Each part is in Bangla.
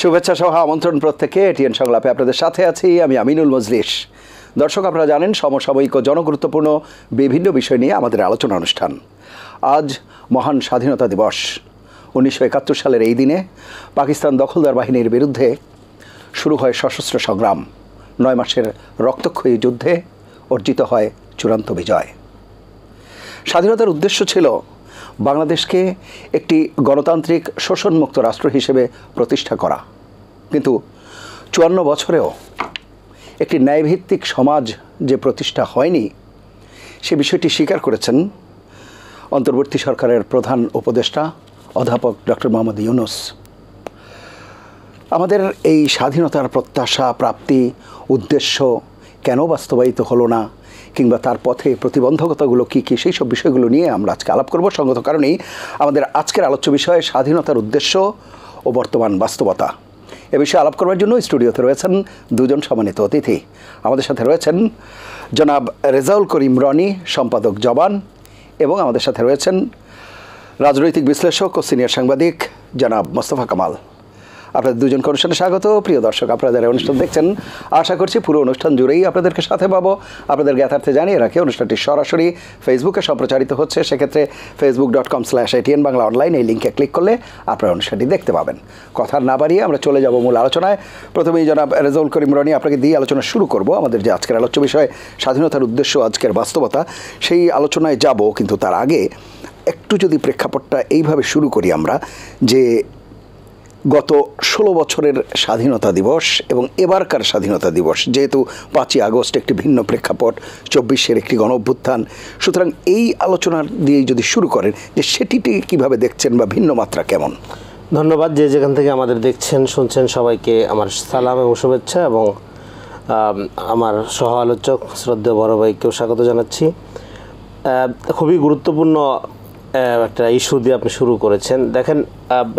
শুভেচ্ছা সহ আমন্ত্রণ প্রত্যেকে। এটিএন সংলাপে আপনাদের সাথে আছি আমি আমিনুল মজলিস। দর্শক, আপনারা জানেন সমসাময়িক ও জনগুরুত্বপূর্ণ বিভিন্ন বিষয় নিয়ে আমাদের আলোচনা অনুষ্ঠান। আজ মহান স্বাধীনতা দিবস। 1971 সালের এই দিনে পাকিস্তান দখলদার বাহিনীর বিরুদ্ধে শুরু হয় সশস্ত্র সংগ্রাম। 9 মাসের রক্তক্ষয়ী যুদ্ধে অর্জিত হয় চূড়ান্ত বিজয়। স্বাধীনতার উদ্দেশ্য ছিল বাংলাদেশকে একটি গণতান্ত্রিক শোষণমুক্ত রাষ্ট্র হিসেবে প্রতিষ্ঠা করা, কিন্তু 54 বছরেও একটি ন্যায়ভিত্তিক সমাজ যে প্রতিষ্ঠা হয়নি সে বিষয়টি স্বীকার করেছেন অন্তর্বর্তী সরকারের প্রধান উপদেষ্টা অধ্যাপক ডক্টর মোহাম্মদ ইউনূস। আমাদের এই স্বাধীনতার প্রত্যাশা, প্রাপ্তি, উদ্দেশ্য কেন বাস্তবায়িত হলো না, কিংবা তার পথে প্রতিবন্ধকতাগুলো কী কী, সেই সব বিষয়গুলো নিয়ে আমরা আজকে আলাপ করব। সঙ্গত কারণেই আমাদের আজকের আলোচ্য বিষয় স্বাধীনতার উদ্দেশ্য ও বর্তমান বাস্তবতা। এ বিষয়ে আলাপ করবার জন্য স্টুডিওতে রয়েছেন দুজন সম্মানিত অতিথি। আমাদের সাথে রয়েছেন জনাব রেজাউল করিম রনি, সম্পাদক জবান, এবং আমাদের সাথে রয়েছেন রাজনৈতিক বিশ্লেষক ও সিনিয়র সাংবাদিক জনাব মোস্তফা কামাল। আপনাদের দুজনকে অনুষ্ঠানে স্বাগত। প্রিয় দর্শক, আপনারা যারা অনুষ্ঠান দেখছেন, আশা করছি পুরো অনুষ্ঠান জুড়েই আপনাদেরকে সাথে পাবো। আপনাদের জ্ঞাতার্থে জানিয়ে রাখি, অনুষ্ঠানটি সরাসরি ফেসবুকে সম্প্রচারিত হচ্ছে। সেক্ষেত্রে facebook.com/ATN বাংলা অনলাইন এই লিঙ্কে ক্লিক করলে আপনারা অনুষ্ঠানটি দেখতে পাবেন। কথা না বাড়িয়ে আমরা চলে যাব মূল আলোচনায়। প্রথমেই জনাব রেজাউল করিম রনি, আপনাকে দিয়ে আলোচনা শুরু করব। আমাদের যে আজকের আলোচ্য বিষয় স্বাধীনতার উদ্দেশ্য, আজকের বাস্তবতা, সেই আলোচনায় যাব। কিন্তু তার আগে একটু যদি প্রেক্ষাপটটা এইভাবে শুরু করি আমরা, যে গত 16 বছরের স্বাধীনতা দিবস এবং এবারকার স্বাধীনতা দিবস, যেহেতু 5ই আগস্ট একটি ভিন্ন প্রেক্ষাপট, 24-এর একটি গণ অভ্যুত্থান, সুতরাং এই আলোচনার দিয়েই যদি শুরু করেন যে সেটিকে কীভাবে দেখছেন বা ভিন্ন মাত্রা কেমন। ধন্যবাদ। যে যেখান থেকে আমাদের দেখছেন শুনছেন সবাইকে আমার সালাম এবং শুভেচ্ছা, এবং আমার সহ আলোচক শ্রদ্ধেয় বড় ভাইকেও স্বাগত জানাচ্ছি। খুবই গুরুত্বপূর্ণ একটা ইস্যু দিয়ে আপনি শুরু করেছেন। দেখেন,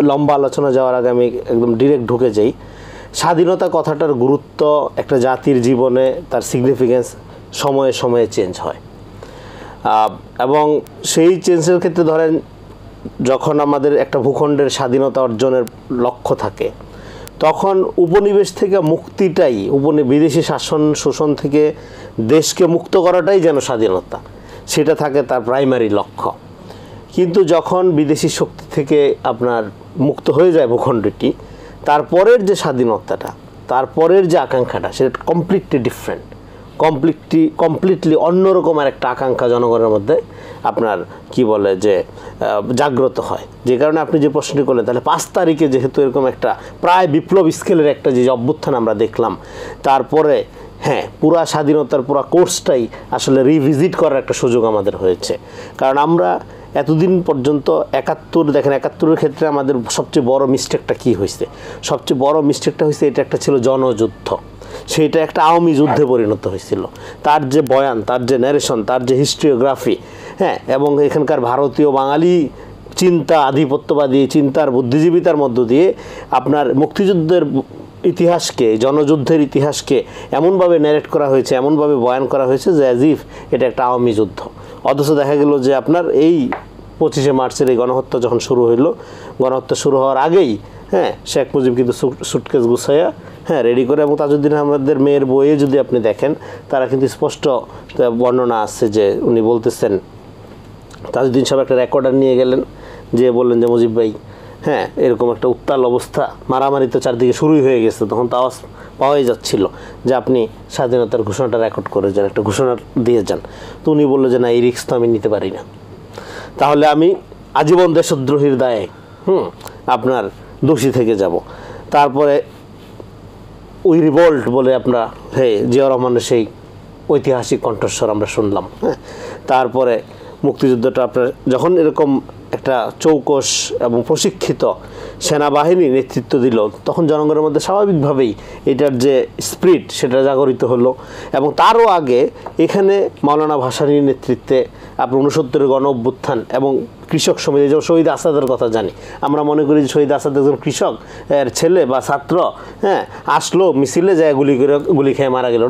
লম্বা আলোচনা যাওয়ার আগে আমি একদম ডিরেক্ট ঢুকে যাই। স্বাধীনতা কথাটার গুরুত্ব একটা জাতির জীবনে, তার সিগনিফিকেন্স সময়ে সময়ে চেঞ্জ হয়, এবং সেই চেঞ্জের ক্ষেত্রে ধরেন যখন আমাদের একটা ভূখণ্ডের স্বাধীনতা অর্জনের লক্ষ্য থাকে, তখন উপনিবেশ থেকে মুক্তিটাই, বিদেশি শাসন শোষণ থেকে দেশকে মুক্ত করাটাই যেন স্বাধীনতা, সেটা থাকে তার প্রাইমারি লক্ষ্য। কিন্তু যখন বিদেশি শক্তি থেকে আপনার মুক্ত হয়ে যায় ভূখণ্ডটি, তারপরের যে স্বাধীনতাটা, তারপরের যে আকাঙ্ক্ষাটা, সেটা কমপ্লিটলি ডিফারেন্ট, কমপ্লিটলি অন্যরকম আর একটা আকাঙ্ক্ষা জনগণের মধ্যে আপনার কি বলে যে জাগ্রত হয়। যে কারণে আপনি যে প্রশ্নটি করলেন, তাহলে 5 তারিখে যেহেতু এরকম একটা প্রায় বিপ্লব স্কেলের একটা যে অভ্যুত্থান আমরা দেখলাম, তারপরে হ্যাঁ, পুরা স্বাধীনতার পুরা কোর্সটাই আসলে রিভিজিট করার একটা সুযোগ আমাদের হয়েছে। কারণ আমরা এতদিন পর্যন্ত 71, দেখেন 71-এর ক্ষেত্রে আমাদের সবচেয়ে বড় মিস্টেকটা কী হয়েছে? সবচেয়ে বড় মিস্টেকটা হয়েছে এটা একটা ছিল জনযুদ্ধ, সেইটা একটা আওয়ামী যুদ্ধে পরিণত হয়েছিল। তার যে বয়ান, তার যে ন্যারেশন, তার যে হিস্ট্রিওগ্রাফি, হ্যাঁ, এবং এখানকার ভারতীয় বাঙালি চিন্তা, আধিপত্যবাদী চিন্তার বুদ্ধিজীবিতার মধ্য দিয়ে আপনার মুক্তিযুদ্ধের ইতিহাসকে, জনযুদ্ধের ইতিহাসকে এমনভাবে ন্যারেট করা হয়েছে, এমনভাবে বয়ান করা হয়েছে যে অ্যাজ ইফ এটা একটা আওয়ামী যুদ্ধ। অথচ দেখা গেল যে আপনার এই 25শে মার্চের এই গণহত্যা যখন শুরু হইল, গণহত্যা শুরু হওয়ার আগেই হ্যাঁ শেখ মুজিব কিন্তু সুটকেস গুছাইয়া হ্যাঁ রেডি করে, এবং তাজউদ্দিন আহমেদের মেয়ের বইয়ে যদি আপনি দেখেন, তারা কিন্তু স্পষ্ট বর্ণনা আছে যে উনি বলতেছেন, তাজউদ্দিন সাহেব একটা রেকর্ডার নিয়ে গেলেন, যে বললেন যে মুজিব ভাই, হ্যাঁ এরকম একটা উত্তাল অবস্থা, মারামারি তো চারদিকে শুরুই হয়ে গেছে, তখন তো আওয়াজ পাওয়াই যাচ্ছিল যে আপনি স্বাধীনতার ঘোষণাটা রেকর্ড করে যান, একটা ঘোষণা দিয়ে যান। তো উনি বললো যে না, এই রিস্ক তো আমি নিতে পারি না, তাহলে আমি আজীবন দেশদ্রোহীর দায়ে আপনার দোষী থেকে যাব। তারপরে উই রিভল্ট বলে আপনার জিয়াউর রহমানের সেই ঐতিহাসিক কণ্ঠস্বর আমরা শুনলাম। হ্যাঁ, তারপরে মুক্তিযুদ্ধটা আপনার যখন এরকম একটা চৌকস এবং প্রশিক্ষিত সেনাবাহিনী নেতৃত্ব দিল, তখন জনগণের মধ্যে স্বাভাবিকভাবেই এটার যে স্পিরিট সেটা জাগরিত হলো। এবং তারও আগে এখানে মাওলানা ভাসানীর নেতৃত্বে আপনার 69-এর গণ অভ্যুত্থান এবং কৃষক সমিতি, যেমন শহীদ আসাদের কথা জানি, আমরা মনে করি যে শহীদ আসাদ একজন কৃষক এর ছেলে বা ছাত্র, হ্যাঁ আসলো মিছিলে যায় গুলি খেয়ে মারা গেল।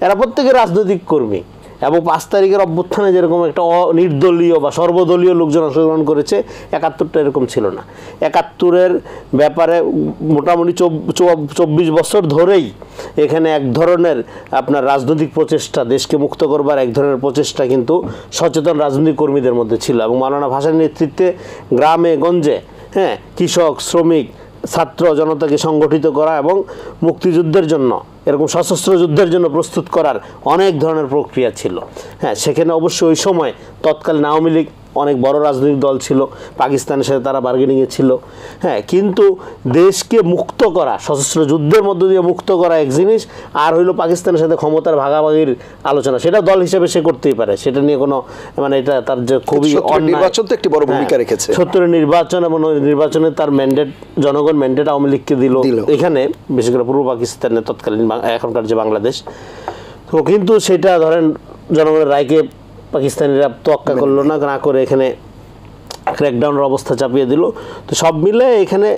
এরা প্রত্যেকে রাজনৈতিক কর্মী, এবং 5 তারিখের অভ্যুত্থানে যেরকম একটা নির্দলীয় বা সর্বদলীয় লোকজন অংশগ্রহণ করেছে, 71টা এরকম ছিল না। 71-এর ব্যাপারে মোটামুটি 24 বছর ধরেই এখানে এক ধরনের আপনার রাজনৈতিক প্রচেষ্টা, দেশকে মুক্ত করবার এক ধরনের প্রচেষ্টা কিন্তু সচেতন রাজনৈতিক কর্মীদের মধ্যে ছিল। এবং মাওলানা ভাসানীর নেতৃত্বে গ্রামে গঞ্জে, হ্যাঁ, কৃষক, শ্রমিক, ছাত্র জনতাকে সংগঠিত করা এবং মুক্তিযুদ্ধের জন্য, এরকম সশস্ত্র যুদ্ধের জন্য প্রস্তুত করার অনেক ধরনের প্রক্রিয়া ছিল। হ্যাঁ, সেখানে অবশ্যই ওই সময় তৎকালীন আওয়ামী লীগ অনেক বড় রাজনৈতিক দল ছিল, পাকিস্তানের সাথে তারা বার্গেনিংয়ে ছিল। হ্যাঁ, কিন্তু দেশকে মুক্ত করা, সশস্ত্র যুদ্ধের মধ্য দিয়ে মুক্ত করা এক জিনিস, আর হইলো পাকিস্তানের সাথে ক্ষমতার ভাগাভাগির আলোচনা, সেটা দল হিসেবে সে করতেই পারে, সেটা নিয়ে কোনো মানে এটা তার যে খুবই নির্বাচন তো একটি বড় ভূমিকা রেখেছে। 70-এর নির্বাচন এবং নির্বাচনে তার ম্যান্ডেট, জনগণ ম্যান্ডেট আওয়ামী লীগকে দিল এখানে, বিশেষ করে পূর্ব পাকিস্তানের তৎকালীন এখনকার যে বাংলাদেশ। তো কিন্তু সেটা ধরেন জনগণের রায়কে পাকিস্তানিরা তোয়াক্কা করলো না, না করে এখানে ক্র্যাকডাউনের অবস্থা চাপিয়ে দিল। তো সব মিলে এখানে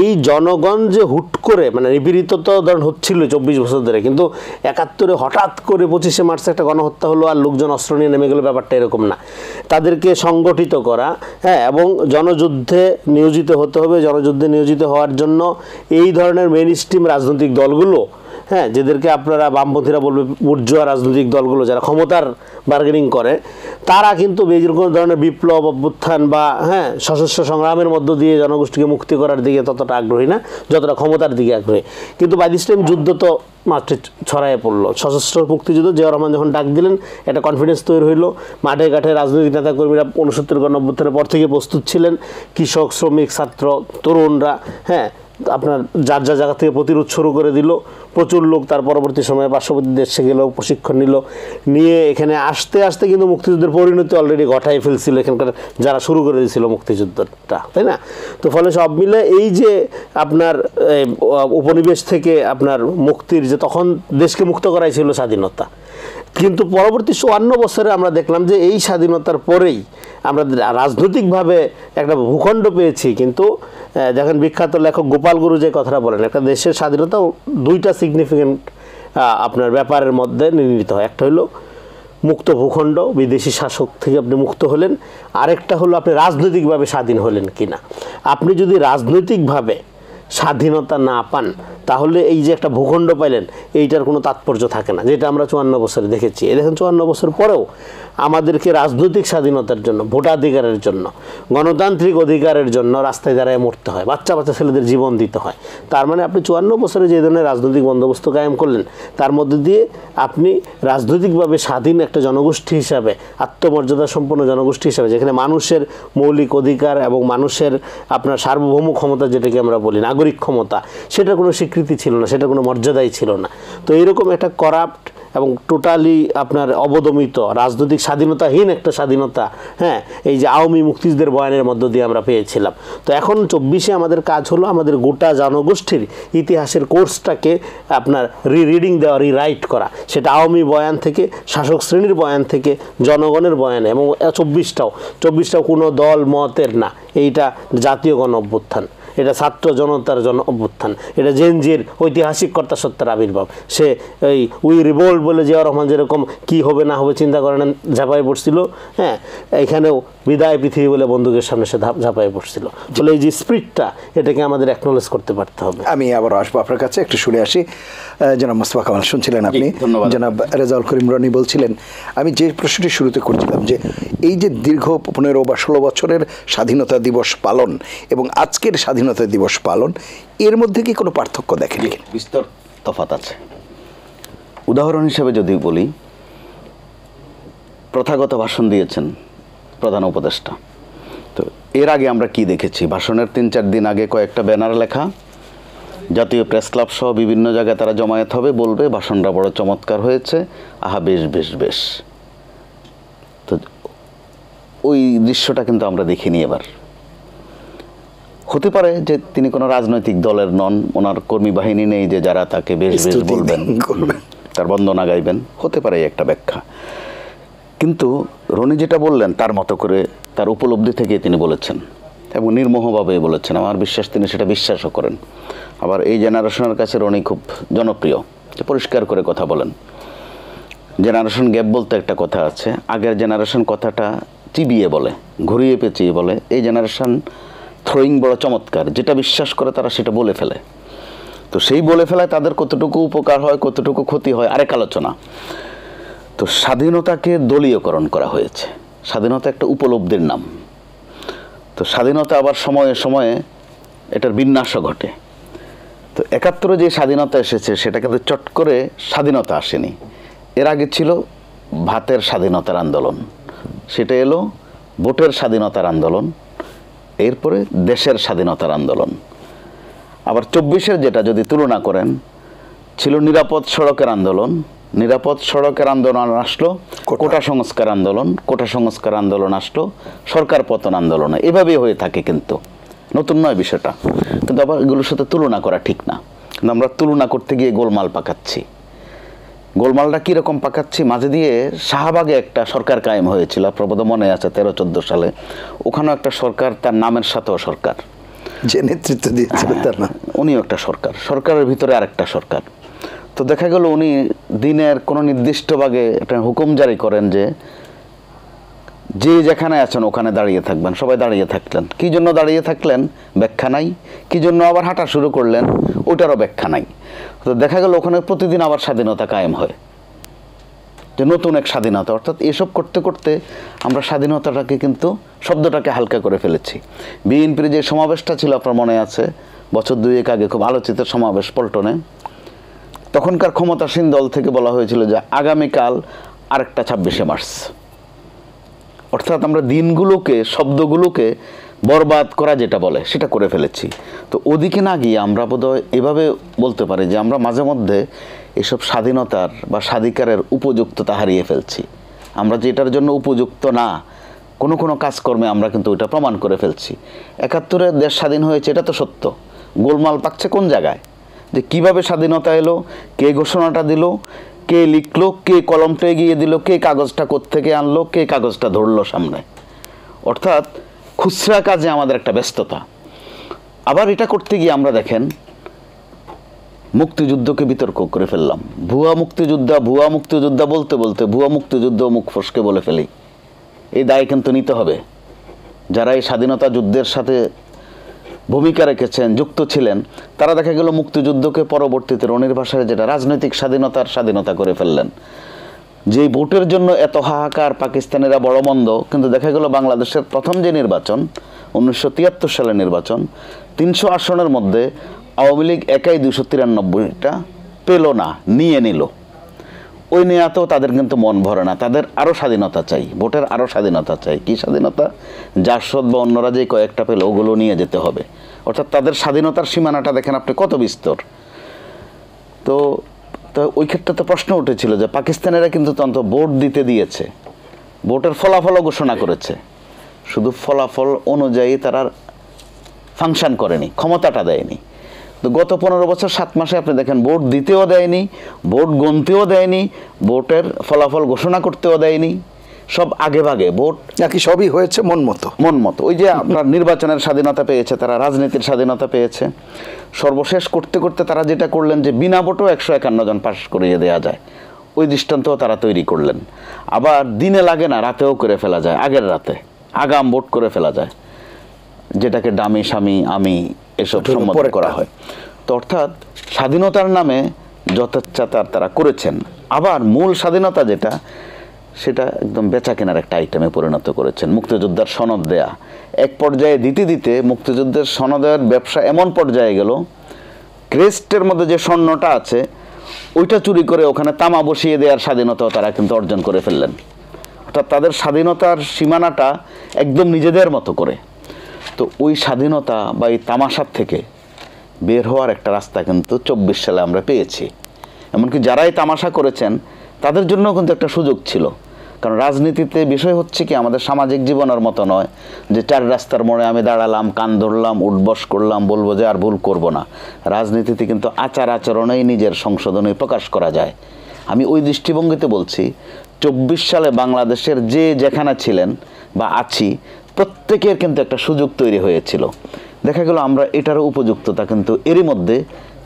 এই জনগণ যে হুট করে মানে নিপীড়িত তো ধরেন হচ্ছিল 24 বছর ধরে, কিন্তু 71-এ হঠাৎ করে 25শে মার্চে একটা গণহত্যা হলো আর লোকজন অস্ত্র নিয়ে নেমে গেল, ব্যাপারটা এরকম না। তাদেরকে সংগঠিত করা, হ্যাঁ, এবং জনযুদ্ধে নিয়োজিত হতে হবে। জনযুদ্ধে নিয়োজিত হওয়ার জন্য এই ধরনের মেইন স্ট্রিম রাজনৈতিক দলগুলো, হ্যাঁ, যাদেরকে আপনারা বামপন্থীরা বলবে বুর্জোয়া রাজনৈতিক দলগুলো, যারা ক্ষমতার বার্গেনিং করে, তারা কিন্তু এইরকম ধরনের বিপ্লব, অভ্যুত্থান বা হ্যাঁ সশস্ত্র সংগ্রামের মধ্য দিয়ে জনগোষ্ঠীকে মুক্তি করার দিকে ততটা আগ্রহী না যতটা ক্ষমতার দিকে আগ্রহী। কিন্তু বাই দিস টাইম যুদ্ধ তো মাত্র ছড়াইয়ে পড়লো, সশস্ত্র মুক্তিযুদ্ধ। জিয়াউর রহমান যখন ডাক দিলেন, একটা কনফিডেন্স তৈরি হইলো, মাঠে ঘাটে রাজনৈতিক নেতাকর্মীরা 69 গণঅভ্যুত্থানের পর থেকে প্রস্তুত ছিলেন, কৃষক, শ্রমিক, ছাত্র, তরুণরা, হ্যাঁ, আপনার যার যা জায়গা থেকে প্রতিরোধ শুরু করে দিল। প্রচুর লোক তার পরবর্তী সময়ে পার্শ্ববর্তী দেশে গেল, প্রশিক্ষণ নিয়ে এখানে আস্তে আস্তে কিন্তু মুক্তিযুদ্ধের পরিণতি অলরেডি ঘটাই ফেলছিল এখানকার যারা শুরু করে দিয়েছিল মুক্তিযুদ্ধটা, তাই না? তো ফলে সব মিলে এই যে আপনার উপনিবেশ থেকে আপনার মুক্তির যে তখন দেশকে মুক্ত করাই ছিল স্বাধীনতা, কিন্তু পরবর্তী 54 বছরে আমরা দেখলাম যে এই স্বাধীনতার পরেই আমরা রাজনৈতিকভাবে একটা ভূখণ্ড পেয়েছি। কিন্তু দেখেন বিখ্যাত লেখক গোপাল গুরু যে কথাটা বলেন, একটা দেশের স্বাধীনতা 2টা সিগনিফিকেন্ট আপনার ব্যাপারের মধ্যে নির্ণীত হয়। একটা হলো মুক্ত ভূখণ্ড, বিদেশি শাসক থেকে আপনি মুক্ত হলেন, আরেকটা হলো আপনি রাজনৈতিকভাবে স্বাধীন হলেন কিনা। আপনি যদি রাজনৈতিকভাবে স্বাধীনতা না পান তাহলে এই যে একটা ভূখণ্ড পাইলেন এইটার কোনো তাৎপর্য থাকে না, যেটা আমরা 54 বছরে দেখেছি। দেখেন 54 বছর পরেও আমাদেরকে রাজনৈতিক স্বাধীনতার জন্য, ভোটাধিকারের জন্য, গণতান্ত্রিক অধিকারের জন্য রাস্তায় দাঁড়ায় মরতে হয়, বাচ্চা বাচ্চা ছেলেদের জীবন দিতে হয়। তার মানে আপনি 54 বছরে যে ধরনের রাজনৈতিক বন্দোবস্ত কায়েম করলেন, তার মধ্যে দিয়ে আপনি রাজনৈতিকভাবে স্বাধীন একটা জনগোষ্ঠী হিসাবে, আত্মমর্যাদা সম্পন্ন জনগোষ্ঠী হিসাবে, যেখানে মানুষের মৌলিক অধিকার এবং মানুষের আপনার সার্বভৌম ক্ষমতা, যেটাকে আমরা বলি নাগরিক ক্ষমতা, সেটার কোনো স্বীকৃতি ছিল না, সেটা কোনো মর্যাদাই ছিল না। তো এরকম একটা করাপ্ট এবং টোটালি আপনার অবদমিত রাজনৈতিক স্বাধীনতাহীন একটা স্বাধীনতা, হ্যাঁ, এই যে আওয়ামী মুক্তিযুদ্ধের বয়ানের মধ্য দিয়ে আমরা পেয়েছিলাম। তো এখন 24-এ আমাদের কাজ হলো আমাদের গোটা জনগোষ্ঠীর ইতিহাসের কোর্সটাকে আপনার রিডিং দেওয়া, রিরাইট করা, সেটা আওয়ামী বয়ান থেকে, শাসক শ্রেণীর বয়ান থেকে, জনগণের বয়ানে, এবং 24টাও কোনো দল মতের না। এইটা জাতীয় গণ অভ্যুত্থান, এটা ছাত্র জনতার অভ্যুত্থান, এটা জেনজির ঐতিহাসিক কর্তা সত্তার আবির্ভাব। সে এই উই রিভোল্ট বলে জিয়াউর রহমান যেরকম কি হবে না হবে চিন্তা করে না ঝাঁপাই পড়ছিল, হ্যাঁ, এখানেও বিদায় পৃথিবী বলে বন্দুকের সামনে সে ঝাঁপাই পড়ছিল। ফলে এই যে স্পিরিটটা, এটাকে আমাদের অ্যাকনোলেজ করতে পারতে হবে। আমি আবার আসবো আপনার কাছে, একটু শুনে আসি। জনাব মোস্তফা কামাল শুনছিলেন আপনি, জনাব রেজাউল করিম রনি বলছিলেন। আমি যে প্রশ্নটি শুরুতে করছিলাম যে এই যে দীর্ঘ 15 বা 16 বছরের স্বাধীনতা দিবস পালন এবং আজকের স্বাধীনতা দিবস পালন, এর মধ্যে কি কোনো পার্থক্য দেখেন? বিস্তর তফাৎ আছে। উদাহরণ হিসেবে যদি বলি, প্রথাগত ভাষণ দিয়েছেন প্রধান উপদেষ্টা। তো এর আগে আমরা কি দেখেছি? ভাষণের 3-4 দিন আগে কয়েকটা ব্যানার লেখা, জাতীয় প্রেস ক্লাব সহ বিভিন্ন জায়গায় তারা জমায়েত হবে, বলবে ভাষণটা বড় চমৎকার হয়েছে, আহা বেশ বেশ বেশ। তো ওই দৃশ্যটা কিন্তু আমরা দেখিনি এবার। হতে পারে যে তিনি কোনো রাজনৈতিক দলের নন, ওনার কর্মী বাহিনী নেই যে যারা তাকে বেশ বেশ বলবেন, তার বন্দনা গাইবেন, হতে পারে একটা ব্যাখ্যা। কিন্তু রনি যেটা বললেন তার মতো করে তার উপলব্ধি থেকে তিনি বলেছেন এবং নির্মোহভাবে বলেছেন। আমার বিশ্বাস তিনি সেটা বিশ্বাসও করেন। আবার এই জেনারেশনের কাছে রনি খুব জনপ্রিয়, যে পরিষ্কার করে কথা বলেন। জেনারেশন গ্যাপ বলতে একটা কথা আছে। আগের জেনারেশন কথাটা চিবিয়ে বলে, ঘুরিয়ে পেঁচিয়ে বলে। এই জেনারেশন থ্রোয়িং বড় চমৎকার, যেটা বিশ্বাস করে তারা সেটা বলে ফেলে। তো সেই বলে ফেলায় তাদের কতটুকু উপকার হয়, কতটুকু ক্ষতি হয় আরেক আলোচনা। তো স্বাধীনতাকে দলীয়করণ করা হয়েছে। স্বাধীনতা একটা উপলব্ধির নাম। তো স্বাধীনতা আবার সময়ে সময়ে এটার বিন্যাসও ঘটে। তো ৭১ যে স্বাধীনতা এসেছে সেটা কিন্তু চট করে স্বাধীনতা আসেনি। এর আগে ছিল ভাতের স্বাধীনতার আন্দোলন, সেটা এলো ভোটের স্বাধীনতার আন্দোলন, এরপরে দেশের স্বাধীনতার আন্দোলন। আবার ২৪-এর যেটা যদি তুলনা করেন, ছিল নিরাপদ সড়কের আন্দোলন। নিরাপদ সড়কের আন্দোলন আসলো কোটা সংস্কার আন্দোলন, কোটা সংস্কার আন্দোলন আসলো সরকার পতন আন্দোলনে। এভাবেই হয়ে থাকে, কিন্তু নতুন নয় বিষয়টা। কিন্তু আবার এগুলোর সাথে তুলনা করা ঠিক না। কিন্তু আমরা তুলনা করতে গিয়ে গোলমাল পাকাচ্ছি। গোলমালটা কীরকম পাকাচ্ছি, মাঝে দিয়ে শাহবাগে একটা সরকার কায়েম হয়েছিল, আপনার বোধহয় মনে আছে ১৩-১৪ সালে। ওখানেও একটা সরকার, তার নামের সাথেও সরকার, যে নেতৃত্ব দিয়েছিলেন তার না, উনিও একটা সরকার, সরকারের ভিতরে আরেকটা সরকার। তো দেখা গেল উনি দিনের কোনো নির্দিষ্ট ভাগে একটা হুকুম জারি করেন যে যে যেখানে আছেন ওখানে দাঁড়িয়ে থাকবেন। সবাই দাঁড়িয়ে থাকলেন। কী জন্য দাঁড়িয়ে থাকলেন ব্যাখ্যা নাই, কী জন্য আবার হাঁটা শুরু করলেন ওইটারও ব্যাখ্যা নাই। তো দেখা গেল ওখানে প্রতিদিন আবার স্বাধীনতা কায়েম হয়, যে নতুন এক স্বাধীনতা। অর্থাৎ এসব করতে করতে আমরা স্বাধীনতাটাকে কিন্তু শব্দটাকে হালকা করে ফেলেছি। বিএনপির যে সমাবেশটা ছিল আপনার মনে আছে, বছর ২-১ আগে, খুব আলোচিত সমাবেশ পল্টনে। তখনকার ক্ষমতাসীন দল থেকে বলা হয়েছিল যে আগামীকাল আরেকটা ২৬শে মার্চ। অর্থাৎ আমরা দিনগুলোকে, শব্দগুলোকে বরবাদ করা যেটা বলে সেটা করে ফেলেছি। তো ওদিকে না গিয়ে আমরা বোধহয় এভাবে বলতে পারি যে আমরা মাঝে মধ্যে এসব স্বাধীনতার বা স্বাধিকারের উপযুক্ততা হারিয়ে ফেলছি। আমরা যেটার জন্য উপযুক্ত না, কোনো কোনো কাজকর্মে আমরা কিন্তু ওইটা প্রমাণ করে ফেলছি। ৭১-এ দেশ স্বাধীন হয়েছে, এটা তো সত্য। গোলমাল পাকছে কোন জায়গায়, যে কিভাবে স্বাধীনতা এলো, কে ঘোষণাটা দিল, কে লিখলো, কে কলমটা এগিয়ে দিল, কে কাগজটা কোত্থেকে আনলো, কে কাগজটা ধরলো সামনে। অর্থাৎ খুচরা কাজে আমাদের একটা ব্যস্ততা। আবার এটা করতে গিয়ে আমরা দেখেন মুক্তিযুদ্ধকে বিতর্ক করে ফেললাম। ভুয়া মুক্তিযোদ্ধা বলতে বলতে ভুয়া মুক্তিযুদ্ধ মুখ ফসকে বলে ফেলি। এই দায় কিন্তু নিতে হবে। যারা এই স্বাধীনতা যুদ্ধের সাথে ভূমিকা রেখেছেন, যুক্ত ছিলেন, তারা দেখা গেল মুক্তিযুদ্ধকে পরবর্তীতে রনির ভাষায় যেটা রাজনৈতিক স্বাধীনতা করে ফেললেন। যে ভোটের জন্য এত হাহাকার, পাকিস্তানিরা বড় মন্দ, কিন্তু দেখা গেল বাংলাদেশের প্রথম যে নির্বাচন, ১৯৭৩ সালের নির্বাচন, ৩০০ আসনের মধ্যে আওয়ামী লীগ একাই ২৯৩টা পেল না, নিয়ে নিল। ওই নেয়াতেও তাদের কিন্তু মন ভরে না, তাদের আরও স্বাধীনতা চাই, ভোটের আরও স্বাধীনতা চাই। কি স্বাধীনতা? জাসদ বা অন্যরা যে কয়েকটা পেল ওগুলো নিয়ে যেতে হবে। অর্থাৎ তাদের স্বাধীনতার সীমানাটা দেখেন আপনি কত বিস্তর। তো ওই ক্ষেত্রে তো প্রশ্ন উঠেছিল যে পাকিস্তানিরা কিন্তু তন্ত ভোট দিতে দিয়েছে, ভোটের ফলাফলও ঘোষণা করেছে, শুধু ফলাফল অনুযায়ী তারা ফাংশন করেনি, ক্ষমতাটা দেয়নি। তো গত ১৫ বছর ৭ মাসে আপনি দেখেন ভোট দিতেও দেয়নি, ভোট গণতেও দেয়নি, ভোটের ফলাফল ঘোষণা করতেও দেয়নি, সব আগে ভাগে ভোট, নাকি সবই হয়েছে মন মতো। ওই যে আপনার নির্বাচনের স্বাধীনতা পেয়েছে তারা, রাজনীতির স্বাধীনতা পেয়েছে। সর্বশেষ করতে করতে তারা যেটা করলেন যে বিনা ভোটও ১৫১ জন পাশ করিয়ে দেওয়া যায়, ওই দৃষ্টান্তও তারা তৈরি করলেন। আবার দিনে লাগে না, রাতেও করে ফেলা যায়, আগের রাতে আগাম ভোট করে ফেলা যায়, যেটাকে ডামি স্বামী আমি এসব সম্মত করা হয়। তো অর্থাৎ স্বাধীনতার নামে যথেচ্ছাচার তারা করেছেন। আবার মূল স্বাধীনতা যেটা, সেটা একদম বেচা কেনার একটা আইটেমে পরিণত করেছেন। মুক্তিযোদ্ধার সনদ দেয়া, এক পর্যায়ে দিতে দিতে মুক্তিযুদ্ধের সনদের ব্যবসা এমন পর্যায়ে গেল, ক্রেস্টের মধ্যে যে স্বর্ণটা আছে ওইটা চুরি করে ওখানে তামা বসিয়ে দেওয়ার স্বাধীনতাও তারা কিন্তু অর্জন করে ফেললেন। অর্থাৎ তাদের স্বাধীনতার সীমানাটা একদম নিজেদের মতো করে। তো ওই স্বাধীনতা বা এই তামাশার থেকে বের হওয়ার একটা রাস্তা কিন্তু ২৪ সালে আমরা পেয়েছি। এমনকি যারাই তামাশা করেছেন তাদের জন্য কিন্তু একটা সুযোগ ছিল। কারণ রাজনীতিতে বিষয় হচ্ছে কি, আমাদের সামাজিক জীবনের মতো নয় যে ৪ রাস্তার মোড়ে আমি দাঁড়ালাম, কান ধরলাম, উঠবস করলাম, বলবো যে আর ভুল করব না। রাজনীতিতে কিন্তু আচার আচরণেই নিজের সংশোধনী প্রকাশ করা যায়। আমি ওই দৃষ্টিভঙ্গিতে বলছি, ২৪ সালে বাংলাদেশের যে যেখানে ছিলেন বা আছি প্রত্যেকের কিন্তু একটা সুযোগ তৈরি হয়েছিল। দেখা গেল আমরা এটারও উপযুক্ততা কিন্তু এরই মধ্যে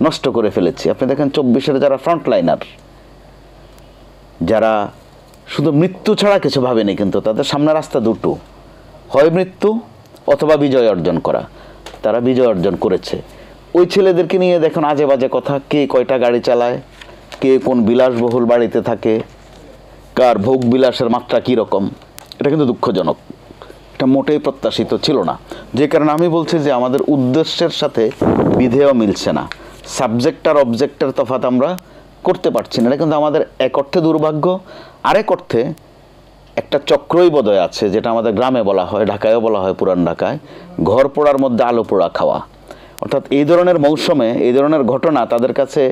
নষ্ট করে ফেলেছি। আপনি দেখেন ২৪-এর যারা ফ্রন্টলাইনার, যারা শুধু মৃত্যু ছাড়া কিছু ভাবেনি, কিন্তু তাদের সামনে রাস্তা দুটো, হয় মৃত্যু অথবা বিজয় অর্জন করা। তারা বিজয় অর্জন করেছে। ওই ছেলেদেরকে নিয়ে দেখুন আজে বাজে কথা, কে কয়টা গাড়ি চালায়, কে কোন বিলাসবহুল বাড়িতে থাকে, কার ভোগ বিলাসের মাত্রা কীরকম, এটা কিন্তু দুঃখজনক। এটা মোটেই প্রত্যাশিত ছিল না। যে কারণে আমি বলছি যে আমাদের উদ্দেশ্যের সাথে বিধেয় মিলছে না, সাবজেক্ট আর অবজেক্টের তফাৎ আমরা করতে পারছি না। এটা কিন্তু আমাদের এক অর্থে দুর্ভাগ্য, আরেক অর্থে একটা চক্রই বোধহয় আছে, যেটা আমাদের গ্রামে বলা হয়, ঢাকায়ও বলা হয়, পুরান ঢাকায় ঘর পোড়ার মধ্যে আলু পোড়া খাওয়া। অর্থাৎ এই ধরনের মৌসুমে এই ধরনের ঘটনা তাদের কাছে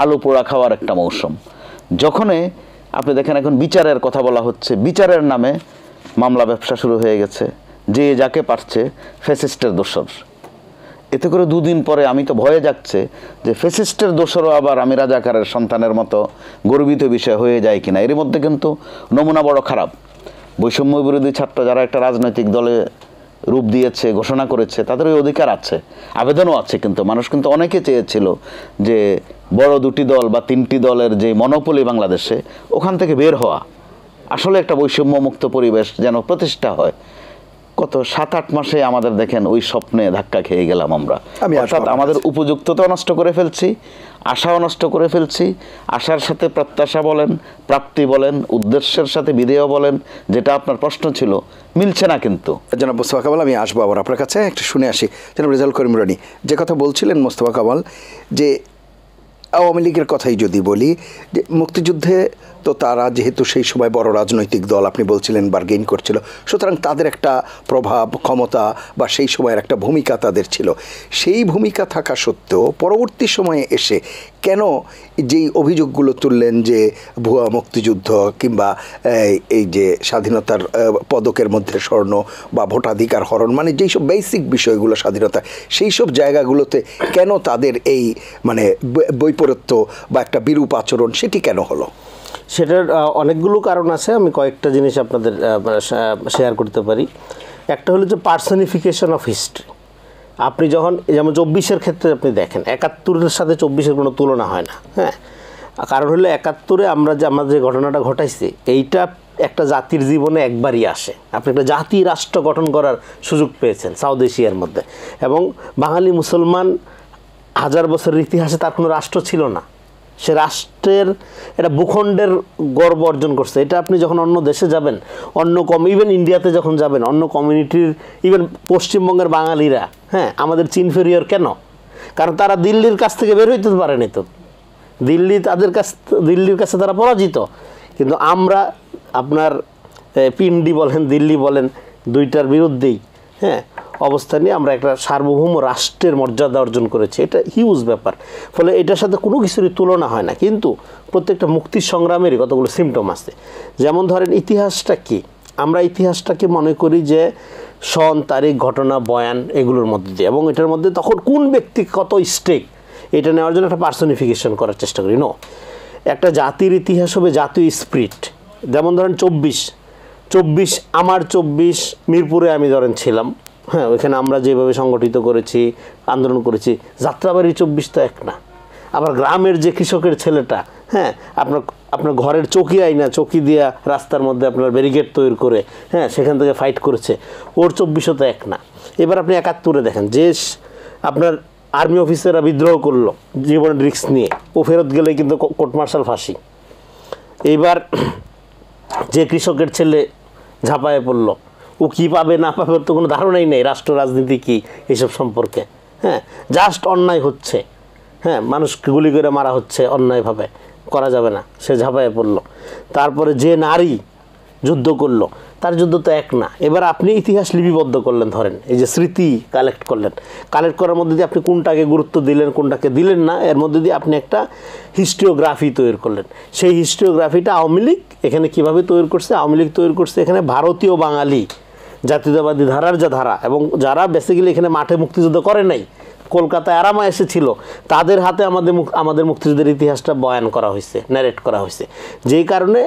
আলু পোড়া খাওয়ার একটা মৌসুম। যখনই আপনি দেখেন এখন বিচারের কথা বলা হচ্ছে, বিচারের নামে মামলা ব্যবসা শুরু হয়ে গেছে, যে যাকে পারছে ফ্যাসিস্টের দোসর। এতে করে দুদিন পরে আমি তো ভয়ে যাচ্ছে যে ফ্যাসিস্টের দোসরও আবার আমি রাজাকারের সন্তানের মতো গর্বিত বিষয় হয়ে যায় কিনা। এর মধ্যে কিন্তু নমুনা বড় খারাপ। বৈষম্য বিরোধী ছাত্র যারা একটা রাজনৈতিক দলে রূপ দিয়েছে, ঘোষণা করেছে, তাদের ওই অধিকার আছে, আবেদনও আছে। কিন্তু মানুষ কিন্তু অনেকে চেয়েছিল যে বড় দুটি দল বা তিনটি দলের যে মনোপলি বাংলাদেশে, ওখান থেকে বের হওয়া, আসলে একটা বৈষম্য মুক্ত পরিবেশ যেন প্রতিষ্ঠা হয়। কত 7-8 মাসে আমাদের দেখেন ওই স্বপ্নে ধাক্কা খেয়ে গেলাম আমরা। অর্থাৎ আমাদের উপযুক্ততাও নষ্ট করে ফেলছি, আশাও নষ্ট করে ফেলছি। আশার সাথে প্রত্যাশা বলেন, প্রাপ্তি বলেন, উদ্দেশ্যের সাথে বিধেয় বলেন, যেটা আপনার প্রশ্ন ছিল, মিলছে না। কিন্তু জনাব মোস্তফা কামাল, আমি আসবো আবার আপনার কাছে, একটু শুনে আসি। জনাব রেজাউল করিম রনি, যে কথা বলছিলেন মোস্তফা কামাল, যে আওয়ামী লীগের কথাই যদি বলি, যে মুক্তিযুদ্ধে তো তারা যেহেতু সেই সময় বড় রাজনৈতিক দল, আপনি বলছিলেন বার্গেইন করছিল, সুতরাং তাদের একটা প্রভাব, ক্ষমতা বা সেই সময়ের একটা ভূমিকা তাদের ছিল। সেই ভূমিকা থাকা সত্ত্বেও পরবর্তী সময়ে এসে কেন যেই অভিযোগগুলো তুললেন যে ভুয়া মুক্তিযুদ্ধ কিংবা এই যে স্বাধীনতার পদকের মধ্যে স্বর্ণ বা ভোটাধিকার হরণ, মানে যেই সব বেসিক বিষয়গুলো স্বাধীনতা, সেই সব জায়গাগুলোতে কেন তাদের এই মানে বৈপরীত্য বা একটা বিরূপ আচরণ, সেটি কেন হলো? সেটার অনেকগুলো কারণ আছে। আমি কয়েকটা জিনিস আপনাদের শেয়ার করতে পারি। একটা হলো যে পার্সনিফিকেশন অফ হিস্ট্রি। আপনি যখন যেমন 24-এর ক্ষেত্রে আপনি দেখেন, 71-এর সাথে 24-এর কোনো তুলনা হয় না। হ্যাঁ, কারণ হলো 71-এ আমাদের যে ঘটনাটা ঘটাইছি, এইটা একটা জাতির জীবনে একবারই আসে। আপনি একটা জাতি রাষ্ট্র গঠন করার সুযোগ পেয়েছেন সাউথ এশিয়ার মধ্যে, এবং বাঙালি মুসলমান 1000 বছরের ইতিহাসে তার কোনো রাষ্ট্র ছিল না। সে রাষ্ট্রের একটা ভূখণ্ডের গর্ব অর্জন করছে। এটা আপনি যখন অন্য দেশে যাবেন, ইভেন ইন্ডিয়াতে যখন যাবেন, অন্য কমিউনিটির, ইভেন পশ্চিমবঙ্গের বাঙালিরা, হ্যাঁ, আমাদের ইনফেরিয়র কেন? কারণ তারা দিল্লির কাছ থেকে বের হইতে পারেনি। তো দিল্লির কাছে তারা পরাজিত। কিন্তু আমরা আপনার পিন্ডি বলেন, দিল্লি বলেন, দুইটার বিরুদ্ধেই হ্যাঁ অবস্থা নিয়ে আমরা একটা সার্বভৌম রাষ্ট্রের মর্যাদা অর্জন করেছি। এটা হিউজ ব্যাপার। ফলে এটার সাথে কোনো কিছুরই তুলনা হয় না। কিন্তু প্রত্যেকটা মুক্তির সংগ্রামেরই কতগুলো সিমটম আছে। যেমন ধরেন ইতিহাসটা কি, আমরা ইতিহাসটাকে মনে করি যে সন, তারিখ, ঘটনা, বয়ান, এগুলোর মধ্যে দিয়ে, এবং এটার মধ্যে তখন কোন ব্যক্তি কত স্টেক, এটা নেওয়ার জন্য একটা পার্সনিফিকেশন করার চেষ্টা করি। একটা জাতির ইতিহাস হবে জাতীয় স্পিরিট। যেমন ধরেন 24 আমার 24 মিরপুরে আমি ধরেন ছিলাম, হ্যাঁ, ওইখানে আমরা যেভাবে সংগঠিত করেছি, আন্দোলন করেছি। যাত্রাবাড়ির 24 তো এক না। আবার গ্রামের যে কৃষকের ছেলেটা, হ্যাঁ, আপনার ঘরের চৌকি আইনা, চৌকি দিয়া রাস্তার মধ্যে আপনার ব্যারিকেড তৈরি করে, হ্যাঁ, সেখান থেকে ফাইট করেছে, ওর 24 তো এক না। এবার আপনি 71-এ দেখেন, যে আপনার আর্মি অফিসাররা বিদ্রোহ করলো জীবনের রিস্ক নিয়ে, ও ফেরত গেলে কিন্তু কোর্ট মার্শাল ফাঁসি। এইবার যে কৃষকের ছেলে ঝাঁপায়ে পড়লো, ও কী পাবে না পাবে তো কোনো ধারণাই নেই, রাষ্ট্র রাজনীতি কী এসব সম্পর্কে। হ্যাঁ, জাস্ট অন্যায় হচ্ছে, হ্যাঁ, মানুষকে গুলি করে মারা হচ্ছে, অন্যায়ভাবে করা যাবে না, সে ঝাঁপায়ে পড়লো। তারপরে যে নারী যুদ্ধ করলো, তার যুদ্ধ তো এক না। এবার আপনি ইতিহাস লিপিবদ্ধ করলেন, ধরেন এই যে স্মৃতি কালেক্ট করলেন, কালেক্ট করার মধ্যে দিয়ে আপনি কোনটাকে গুরুত্ব দিলেন, কোনটাকে দিলেন না, এর মধ্যে দিয়ে আপনি একটা হিস্টোগ্রাফি তৈরি করলেন। সেই হিস্টোগ্রাফিটা আওয়ামী লীগ এখানে কীভাবে তৈরি করছে? আওয়ামী লীগ তৈরি করছে এখানে ভারতীয় বাঙালি জাতীয়তাবাদী ধারার যে ধারা, এবং যারা বেসিক্যালি এখানে মাঠে মুক্তিযুদ্ধ করে নাই, কলকাতায় আরামা এসেছিল, তাদের হাতে আমাদের মুক্তিযুদ্ধের ইতিহাসটা বয়ান করা হয়েছে, ন্যারেট করা হয়েছে। যেই কারণে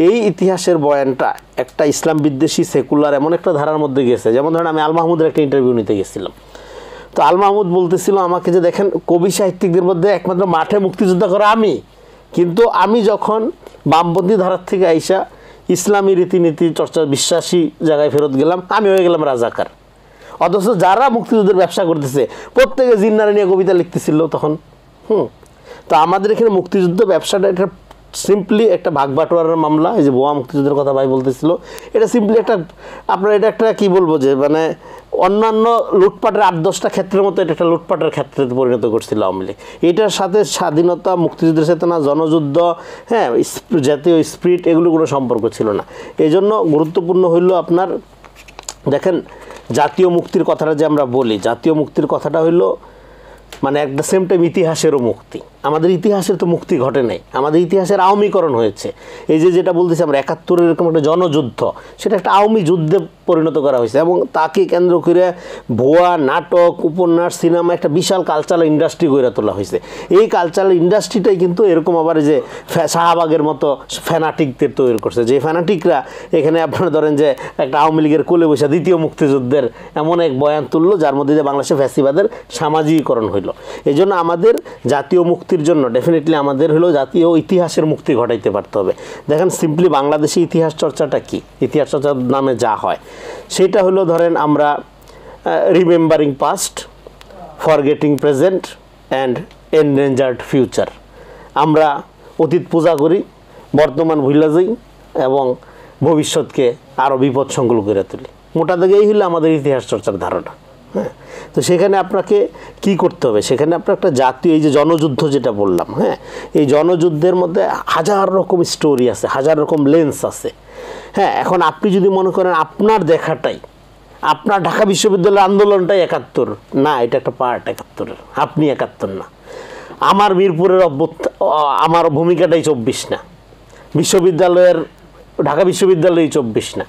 এই ইতিহাসের বয়ানটা একটা ইসলাম বিদ্বেষী, সেকুলার এমন একটা ধারার মধ্যে গেছে। যেমন ধরেন আমি আল মাহমুদের একটা ইন্টারভিউ নিতে গেছিলাম, তো আল মাহমুদ বলতেছিল আমাকে যে দেখেন, কবি সাহিত্যিকদের মধ্যে একমাত্র মাঠে মুক্তিযুদ্ধ করা আমি, কিন্তু আমি যখন বামপন্থী ধারার থেকে আইসা ইসলামী রীতিনীতি চর্চা বিশ্বাসী জায়গায় ফেরত গেলাম, আমি হয়ে গেলাম রাজাকার। অথচ যারা মুক্তিযুদ্ধের ব্যবসা করতেছে প্রত্যেকে জিন্নারা নিয়ে কবিতা লিখতেছিল তখন। তো আমাদের এখানে মুক্তিযুদ্ধ ব্যবসাটা এটা সিম্পলি একটা ভাগবাটোয়ারার মামলা। এই যে ভুয়া মুক্তিযুদ্ধের কথা ভাই বলতেছিল, এটা সিম্পলি একটা আপনার এটা একটা কী বলবো যে মানে অন্যান্য লুটপাটের 8-10টা ক্ষেত্রের মতো এটা একটা লুটপাটের ক্ষেত্রে পরিণত করছিল আওয়ামী লীগ। এটার সাথে স্বাধীনতা, মুক্তিযুদ্ধের চেতনা, জনযুদ্ধ, হ্যাঁ, জাতীয় স্পিরিট, এগুলো কোনো সম্পর্ক ছিল না। এই জন্য গুরুত্বপূর্ণ হইল আপনার দেখেন জাতীয় মুক্তির কথাটা যে আমরা বলি, জাতীয় মুক্তির কথাটা হইল মানে একটা সেম টাইম ইতিহাসেরও মুক্তি। আমাদের ইতিহাসের তো মুক্তি ঘটে নাই, আমাদের ইতিহাসের আওয়ামীকরণ হয়েছে। এই যে যেটা বলতেছি আমরা 71-এর এরকম একটা জনযুদ্ধ, সেটা একটা আওয়ামী যুদ্ধে পরিণত করা হয়েছে এবং তাকে কেন্দ্র করে ভুয়া নাটক, উপন্যাস, সিনেমা, একটা বিশাল কালচারাল ইন্ডাস্ট্রি গড়ে তোলা হয়েছে। এই কালচারাল ইন্ডাস্ট্রিটাই কিন্তু এরকম আবার যে শাহবাগের মতো ফ্যানাটিকদের তৈরি করছে, যে ফ্যানাটিকরা এখানে আপনারা ধরেন যে একটা আওয়ামী লীগের কোলে বসে দ্বিতীয় মুক্তিযুদ্ধের এমন এক বয়ান তুললো যার মধ্যে যে বাংলাদেশে ফ্যাসিবাদের সামাজিকীকরণ হইল। এই জন্য আমাদের জাতীয় মুক্তির জন্য ডেফিনেটলি আমাদের হলো জাতীয় ইতিহাসের মুক্তি ঘটাইতে পারতে হবে। দেখেন সিম্পলি বাংলাদেশি ইতিহাস চর্চাটা কি, ইতিহাস চর্চার নামে যা হয় সেটা হলো ধরেন আমরা remembering past, forgetting present and endangered future. আমরা অতীত পূজা করি, বর্তমান ভুলে যাই এবং ভবিষ্যৎকে আরও বিপদসংকুল করে তুলি। মোটা দাগে এই হলো আমাদের ইতিহাস চর্চার ধারণা। হ্যাঁ, তো সেখানে আপনাকে কি করতে হবে, সেখানে আপনার একটা জাতীয় এই যে জনযুদ্ধ যেটা বললাম, হ্যাঁ, এই জনযুদ্ধের মধ্যে হাজার রকম স্টোরি আছে, হাজার রকম লেন্স আছে। হ্যাঁ, এখন আপনি যদি মনে করেন আপনার দেখাটাই, আপনার ঢাকা বিশ্ববিদ্যালয়ের আন্দোলনটাই 71 না, এটা একটা পার্ট 71-এর, আপনি 71 না। আমার মিরপুরের আমার ভূমিকাটাই 24 না, বিশ্ববিদ্যালয়ের ঢাকা বিশ্ববিদ্যালয়ই 24 না।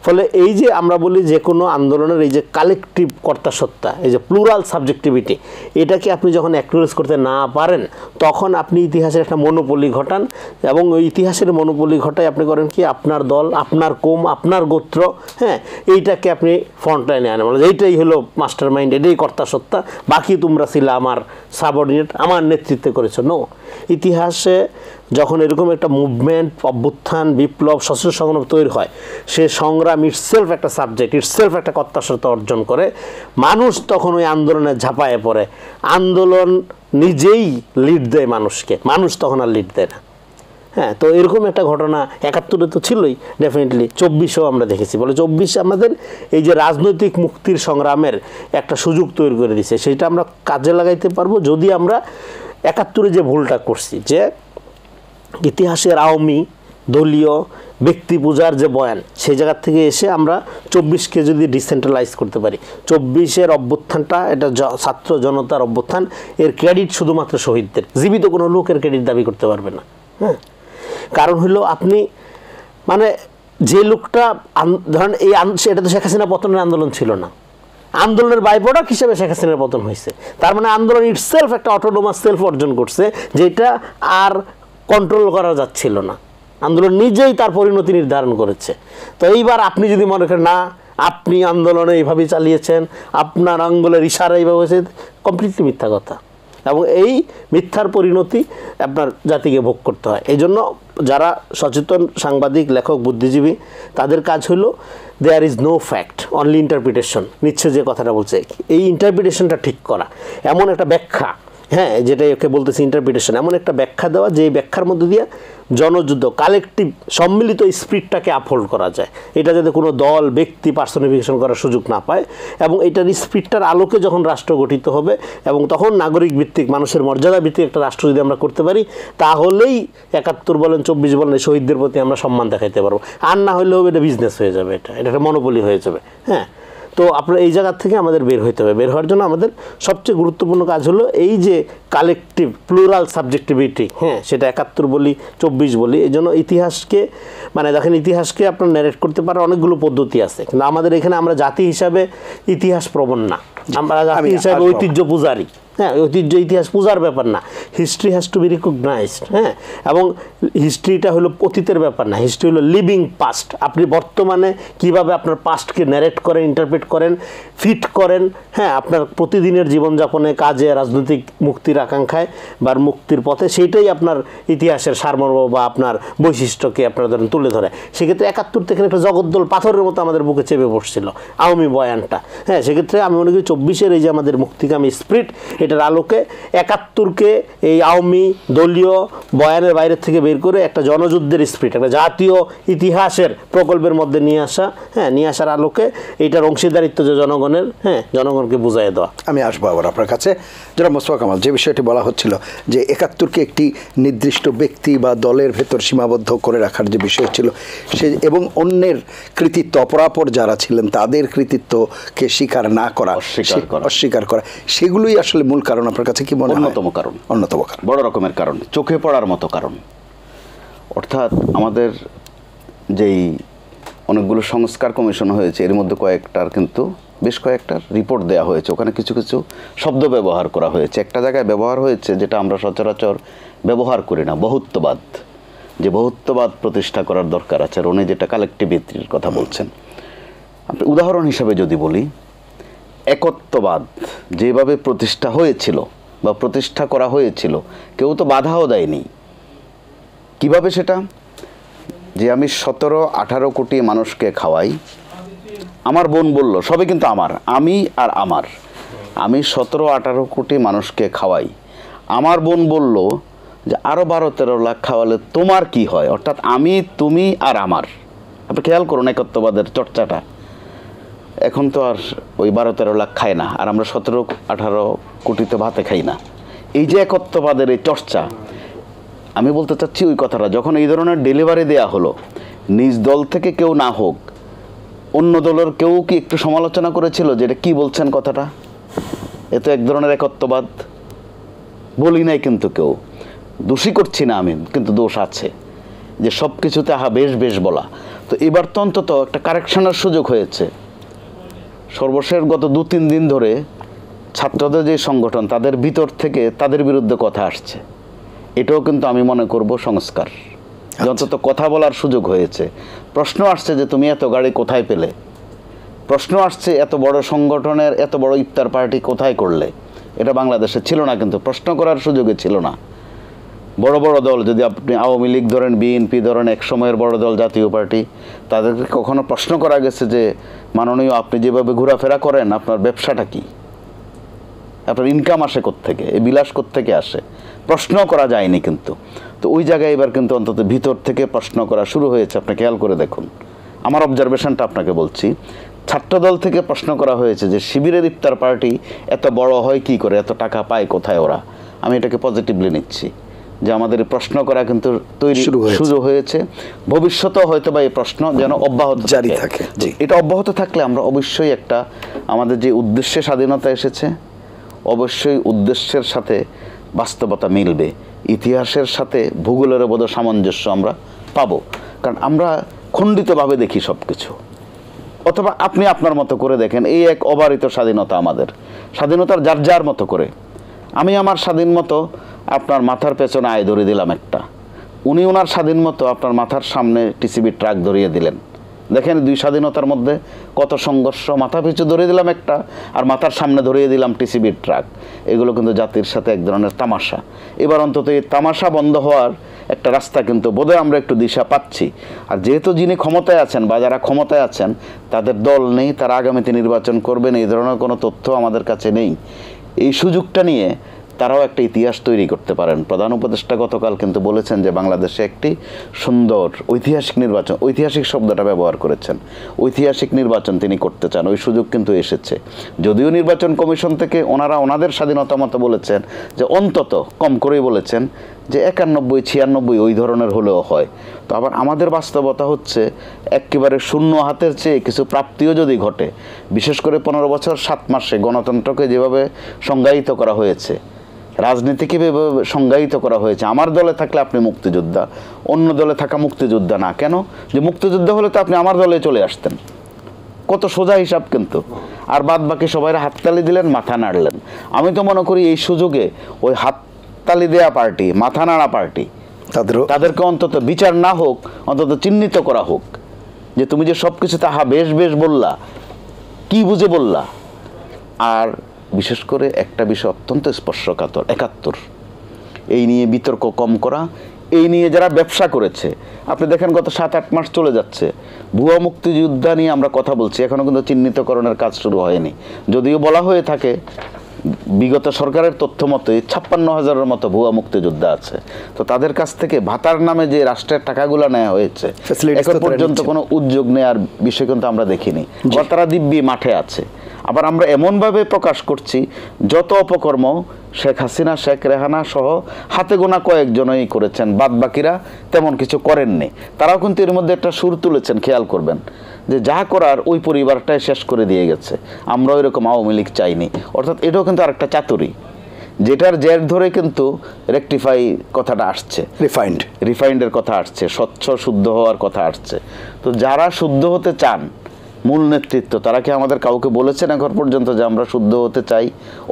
ফলে এই যে আমরা বলি যে কোনো আন্দোলনের এই যে কালেকটিভ কর্তাসত্তা, এই যে প্লুরাল সাবজেক্টিভিটি, এটাকে আপনি যখন অ্যাকনোলেজ করতে না পারেন তখন আপনি ইতিহাসের একটা মনোপলি ঘটান এবং ওই ইতিহাসের মনোপলি ঘটায় আপনি করেন কি আপনার দল, আপনার কোম, আপনার গোত্র, হ্যাঁ, এইটাকে আপনি ফ্রন্টলাইনে আনেন, মানে এইটাই হলো মাস্টার মাইন্ড, এটাই কর্তাসত্তা, বাকি তোমরা ছিল আমার সাবঅর্ডিনেট, আমার নেতৃত্বে করেছো। নো, ইতিহাসে যখন এরকম একটা মুভমেন্ট, অভ্যুত্থান, বিপ্লব, সশস্ত্র সংগ্রাম তৈরি হয়, সে সংগ্রাম ইটসেলফ একটা সাবজেক্ট, ইটসেলফ একটা কর্তাসত্তা অর্জন করে। মানুষ তখন ওই আন্দোলনে ঝাঁপায়ে পড়ে, আন্দোলন নিজেই লিড দেয় মানুষকে, মানুষ তখন আর লিড দেয় না। হ্যাঁ, তো এরকম একটা ঘটনা 71-এ তো ছিলই, ডেফিনেটলি 24-এও আমরা দেখেছি। বলে 24 আমাদের এই যে রাজনৈতিক মুক্তির সংগ্রামের একটা সুযোগ তৈরি করে দিছে, সেটা আমরা কাজে লাগাইতে পারবো যদি আমরা 71-এ যে ভুলটা করছি, যে ইতিহাসের আওয়ামী দলীয় ব্যক্তি পূজার যে বয়ান, সেই জায়গার থেকে এসে আমরা 24-কে যদি ডিসেন্ট্রালাইজ করতে পারি। 24-এর অভ্যুত্থানটা এটা ছাত্র জনতার অভ্যুত্থান, এর ক্রেডিট শুধুমাত্র শহীদদের, জীবিত কোনো লোকের ক্রেডিট দাবি করতে পারবে না। হ্যাঁ, কারণ হলো আপনি মানে যে লোকটা ধরেন এই এটা তো শেখ হাসিনা পতনের আন্দোলন ছিল না, আন্দোলনের বাই প্রোডাক্ট হিসেবে শেখ হাসিনার পতন হয়েছে। তার মানে আন্দোলন ইটসেলফ একটা অটোনোমাস সেলফ অর্জন করছে, যেটা আর কন্ট্রোল করা যাচ্ছিল না, আন্দোলন নিজেই তার পরিণতি নির্ধারণ করেছে। তো এইবার আপনি যদি মনে করেন না আপনি আন্দোলনে এইভাবেই চালিয়েছেন, আপনার আঙ্গুলের ইশারা এইভাবে হয়েছে, কমপ্লিটলি মিথ্যা কথা, এবং এই মিথ্যার পরিণতি আপনার জাতিকে ভোগ করতে হয়। এই জন্য যারা সচেতন সাংবাদিক, লেখক, বুদ্ধিজীবী, তাদের কাজ হলো there is no fact, only interpretation. নিচ্ছে যে কথাটা বলছে, এই ইন্টারপ্রিটেশনটা ঠিক করা, এমন একটা ব্যাখ্যা, হ্যাঁ, যেটা ওকে বলতেছি ইন্টারপ্রিটেশন, এমন একটা ব্যাখ্যা দেওয়া যে ব্যাখ্যার মধ্যে দিয়ে জনযুদ্ধ, কালেকটিভ সম্মিলিত স্পিরিটটাকে আপহোল্ড করা যায়। এটা যাতে কোনো দল, ব্যক্তি পার্সনিফিকেশন করার সুযোগ না পায়, এবং এটার স্পিরিটটার আলোকে যখন রাষ্ট্র গঠিত হবে এবং তখন নাগরিক ভিত্তিক, মানুষের মর্যাদা ভিত্তিক একটা রাষ্ট্র যদি আমরা করতে পারি, তাহলেই 71 বলেন, 24 বলেন, শহীদদের প্রতি আমরা সম্মান দেখাইতে পারবো। আর না হলেও এটা বিজনেস হয়ে যাবে, এটা একটা মনোপলি হয়ে যাবে। হ্যাঁ, তো আপনার এই জায়গা থেকে আমাদের বের হইতে হবে। বের হওয়ার জন্য আমাদের সবচেয়ে গুরুত্বপূর্ণ কাজ হলো এই যে কালেকটিভ প্লুরাল সাবজেক্টিভিটি, হ্যাঁ, সেটা 71 বলি, 24 বলি। এই জন্য ইতিহাসকে মানে দেখেন, ইতিহাসকে আপনার ন্যারেট করতে পারার অনেকগুলো পদ্ধতি আছে, কিন্তু আমাদের এখানে আমরা জাতি হিসাবে ইতিহাস প্রবণ না, আমরা জাতি হিসাবে ঐতিহ্য পূজারী। হ্যাঁ, ঐতিহ্য ইতিহাস পূজার ব্যাপার না, history has to be recognised. হ্যাঁ, এবং হিস্ট্রিটা হলো অতীতের ব্যাপার না, হিস্ট্রি হলো লিভিং পাস্ট। আপনি বর্তমানে কিভাবে আপনার পাস্টকে ন্যারেট করেন, ইন্টারপ্রেট করেন, ফিট করেন, হ্যাঁ, আপনার প্রতিদিনের জীবনযাপনে, কাজে, রাজনৈতিক মুক্তির আকাঙ্ক্ষায় বা মুক্তির পথে, সেইটাই আপনার ইতিহাসের সারমর্ম বা আপনার বৈশিষ্ট্যকে আপনার ধরেন তুলে ধরে। সেক্ষেত্রে 71 থেকে একটা জগদ্দল পাথরের মতো আমাদের বুকে চেপে বসছিল আওয়ামী বয়ানটা। হ্যাঁ, সেক্ষেত্রে আমি মনে করি 24-এর এই যে আমাদের মুক্তিকামী স্পিরিট, এটার আলোকে 71-কে এই আওয়ামী দলীয় বয়ানের বাইরের থেকে বের করে একটা জনযুদ্ধের স্পিরিট, একটা জাতীয় ইতিহাসের প্রকল্পের মধ্যে নিয়ে আসা, হ্যাঁ, নিয়ে আসার আলোকে এইটার অংশীদারিত্ব যে জনগণের, হ্যাঁ, জনগণকে বুঝাই দেওয়া। আমি আসবো আবার আপনার কাছে। যারা মোস্তফা কামাল, যে বিষয়টি বলা হচ্ছিল যে 71-কে একটি নির্দিষ্ট ব্যক্তি বা দলের ভেতর সীমাবদ্ধ করে রাখার যে বিষয় ছিল, সে এবং অন্যের কৃতিত্ব, অপরাপর যারা ছিলেন তাদের কৃতিত্বকে স্বীকার না করা, অস্বীকার করা, সেগুলোই আসলে মূল কারণ আপনার কাছে কি মনে হয়? অন্যতম কারণ, বড় রকমের কারণ, চোখে পড়ার মতো কারণ। অর্থাৎ আমাদের যেই অনেকগুলো সংস্কার কমিশন হয়েছে, এর মধ্যে কয়েকটার কিন্তু বেশ কয়েকটার রিপোর্ট দেওয়া হয়েছে, ওখানে কিছু কিছু শব্দ ব্যবহার করা হয়েছে। একটা জায়গায় ব্যবহার হয়েছে যেটা আমরা সচরাচর ব্যবহার করি না, বহুত্ববাদ। যে বহুত্ববাদ প্রতিষ্ঠা করার দরকার আছে, আর উনি যেটা কালেক্টিভিটির কথা বলছেন। আপনি উদাহরণ হিসাবে যদি বলি, একত্ববাদ যেভাবে প্রতিষ্ঠা হয়েছিল বা প্রতিষ্ঠা করা হয়েছিল, কেউ তো বাধাও দেয়নি। কিভাবে সেটা? যে আমি 17-18 কোটি মানুষকে খাওয়াই, আমার বোন বলল, সবে কিন্তু আমার, আমি আর আমার, আমি 17-18 কোটি মানুষকে খাওয়াই, আমার বোন বলল যে আরও 12-13 লাখ খাওয়ালে তোমার কি হয়? অর্থাৎ আমি, তুমি আর আমার। আপনি খেয়াল করুন একত্ববাদের চর্চাটা। এখন তো আর ওই 12-13 লাখ খায় না, আর আমরা 17-18 কোটিতে ভাতে খাই না। এই যে একত্ববাদের এই চর্চা, আমি বলতে চাচ্ছি ওই কথাটা যখন এই ধরনের ডেলিভারি দেয়া হলো, নিজ দল থেকে কেউ না হোক, অন্য দলের কেউ কি একটু সমালোচনা করেছিল যে এটা কী বলছেন কথাটা? এ তো এক ধরনের একত্ববাদ। বলি নাই কিন্তু কেউ, দোষী করছি না আমি, কিন্তু দোষ আছে যে সব কিছুতে আহা বেশ বেশ বলা। তো এবার তো অন্তত একটা কারেকশনের সুযোগ হয়েছে। সর্বশেষ গত 2-3 দিন ধরে ছাত্রদের যে সংগঠন, তাদের ভিতর থেকে তাদের বিরুদ্ধে কথা আসছে। এটাও কিন্তু আমি মনে করব সংস্কার, অন্তত কথা বলার সুযোগ হয়েছে। প্রশ্ন আসছে যে তুমি এত গাড়ি কোথায় পেলে? প্রশ্ন আসছে এত বড় সংগঠনের এত বড় ইফতার পার্টি কোথায় করলে? এটা বাংলাদেশে ছিল না, কিন্তু প্রশ্ন করার সুযোগে ছিল না। বড় বড় দল, যদি আপনি আওয়ামী লীগ ধরেন, বিএনপি ধরেন, এক সময়ের বড় দল জাতীয় পার্টি, তাদেরকে কখনো প্রশ্ন করা গেছে যে মাননীয় আপনি যেভাবে ঘোরাফেরা করেন, আপনার ব্যবসাটা কি? আপনার ইনকাম আসে কোত্থেকে? এই বিলাস কোত্থেকে আসে? প্রশ্ন করা যায়নি কিন্তু। তো ওই জায়গায় এবার কিন্তু অন্তত ভিতর থেকে প্রশ্ন করা শুরু হয়েছে। আপনি খেয়াল করে দেখুন, আমার অবজারভেশনটা আপনাকে বলছি। ছাত্রদল থেকে প্রশ্ন করা হয়েছে যে শিবিরের ইফতার পার্টি এত বড় হয় কি করে, এত টাকা পায় কোথায় ওরা? আমি এটাকে পজিটিভলি নিচ্ছি যে আমাদের প্রশ্ন করা কিন্তু তৈরি শুরু হয়েছে। ভবিষ্যতেও হয়তো বা এই প্রশ্ন যেন অব্যাহত জারি থাকে। এটা অব্যাহত থাকলে আমরা অবশ্যই একটা, আমাদের যে উদ্দেশ্যে স্বাধীনতা এসেছে, অবশ্যই উদ্দেশ্যের সাথে বাস্তবতা মিলবে, ইতিহাসের সাথে ভূগোলের বোধ সামঞ্জস্য আমরা পাবো। কারণ আমরা খণ্ডিতভাবে দেখি সব কিছু। অথবা আপনি আপনার মতো করে দেখেন, এই এক অবারিত স্বাধীনতা, আমাদের স্বাধীনতার যার যার মতো করে। আমি আমার স্বাধীন মতো আপনার মাথার পেছনে আয় ধরিয়ে দিলাম একটা, উনি ওনার স্বাধীন মতো আপনার মাথার সামনে টিসিবি ট্রাক ধরিয়ে দিলেন। দেখেন দুই স্বাধীনতার মধ্যে কত সংঘর্ষ। মাথা পিছু ধরিয়ে দিলাম একটা, আর মাথার সামনে ধরিয়ে দিলাম টিসিবির ট্রাক। এগুলো কিন্তু জাতির সাথে এক ধরনের তামাশা। এবার অন্তত এই তামাশা বন্ধ হওয়ার একটা রাস্তা কিন্তু বোধহয় আমরা একটু দিশা পাচ্ছি। আর যেহেতু যিনি ক্ষমতায় আছেন বা যারা ক্ষমতায় আছেন তাদের দল নেই, তারা আগামীতে নির্বাচন করবেন, এই ধরনের কোনো তথ্য আমাদের কাছে নেই। এই সুযোগটা নিয়ে তারাও একটা ইতিহাস তৈরি করতে পারেন। প্রধান উপদেষ্টা গতকাল কিন্তু বলেছেন যে বাংলাদেশে একটি সুন্দর ঐতিহাসিক নির্বাচন, ঐতিহাসিক শব্দটা ব্যবহার করেছেন, ঐতিহাসিক নির্বাচন তিনি করতে চান। ওই সুযোগ কিন্তু এসেছে। যদিও নির্বাচন কমিশন থেকে ওনারা ওনাদের স্বাধীনতা মতো বলেছেন যে অন্তত কম করেই বলেছেন যে 91-96 ওই ধরনের হলেও হয়। তো আবার আমাদের বাস্তবতা হচ্ছে একেবারে শূন্য হাতের চেয়ে কিছু প্রাপ্তিও যদি ঘটে, বিশেষ করে 15 বছর 7 মাসে গণতন্ত্রকে যেভাবে সংজ্ঞায়িত করা হয়েছে, রাজনীতিকে যেভাবে সংজ্ঞায়িত করা হয়েছে, আমার দলে থাকলে আপনি মুক্তিযোদ্ধা, অন্য দলে থাকা মুক্তিযোদ্ধা না। কেন? যে মুক্তিযোদ্ধা হলে তো আপনি আমার দলে চলে আসতেন। কত সোজা হিসাব কিন্তু। আর বাদ বাকি সবাই হাততালি দিলেন, মাথা নাড়লেন। আমি তো মনে করি এই সুযোগে ওই হাততালি দেয়া পার্টি, মাথা নাড়া পার্টি, তাদেরকে অন্তত বিচার না হোক, অন্তত চিহ্নিত করা হোক যে তুমি যে সব কিছু তাহা বেশ বেশ বললা, কি বুঝে বললা। আর বিশেষ করে একটা বিষয় অত্যন্ত স্পর্শকাতর, ৭১, এই নিয়ে বিতর্ক কম করা, এই নিয়ে যারা ব্যবসা করেছে। আপনি দেখেন গত ৭-৮ মাস চলে যাচ্ছে, ভুয়া মুক্তিযোদ্ধা নিয়ে আমরা কথা বলছি, এখনও কিন্তু চিহ্নিতকরণের কাজ শুরু হয়নি। যদিও বলা হয়ে থাকে বিগত সরকারের তথ্য মতে ৫৬,০০০-এর মতো ভুয়া মুক্তিযোদ্ধা আছে। তো তাদের কাছ থেকে ভাতার নামে যে রাষ্ট্রের টাকাগুলো নেওয়া হয়েছে, এখন পর্যন্ত কোনো উদ্যোগ নেওয়ার বিষয় কিন্তু আমরা দেখিনি। তারা দিব্যি মাঠে আছে। আবার আমরা এমনভাবে প্রকাশ করছি যত অপকর্ম শেখ হাসিনা, শেখ রেহানা সহ হাতে গোনা কয়েকজনই করেছেন, বাদ বাকিরা তেমন কিছু করেননি। তারাও কিন্তু এর মধ্যে একটা সুর তুলেছেন, খেয়াল করবেন যে যা করার ওই পরিবারটাই শেষ করে দিয়ে গেছে, আমরা ওইরকম আওয়ামী লীগ চাইনি। অর্থাৎ এটাও কিন্তু আরেকটা চাতুরি, যেটার জের ধরে কিন্তু রেকটিফাই কথাটা আসছে, রিফাইন্ডের কথা আসছে, স্বচ্ছ শুদ্ধ হওয়ার কথা আসছে। তো যারা শুদ্ধ হতে চান, মূল নেতৃত্ব, তারা কি আমাদের কাউকে বলেছেন এখন পর্যন্ত যে আমরা শুদ্ধ হতে চাই,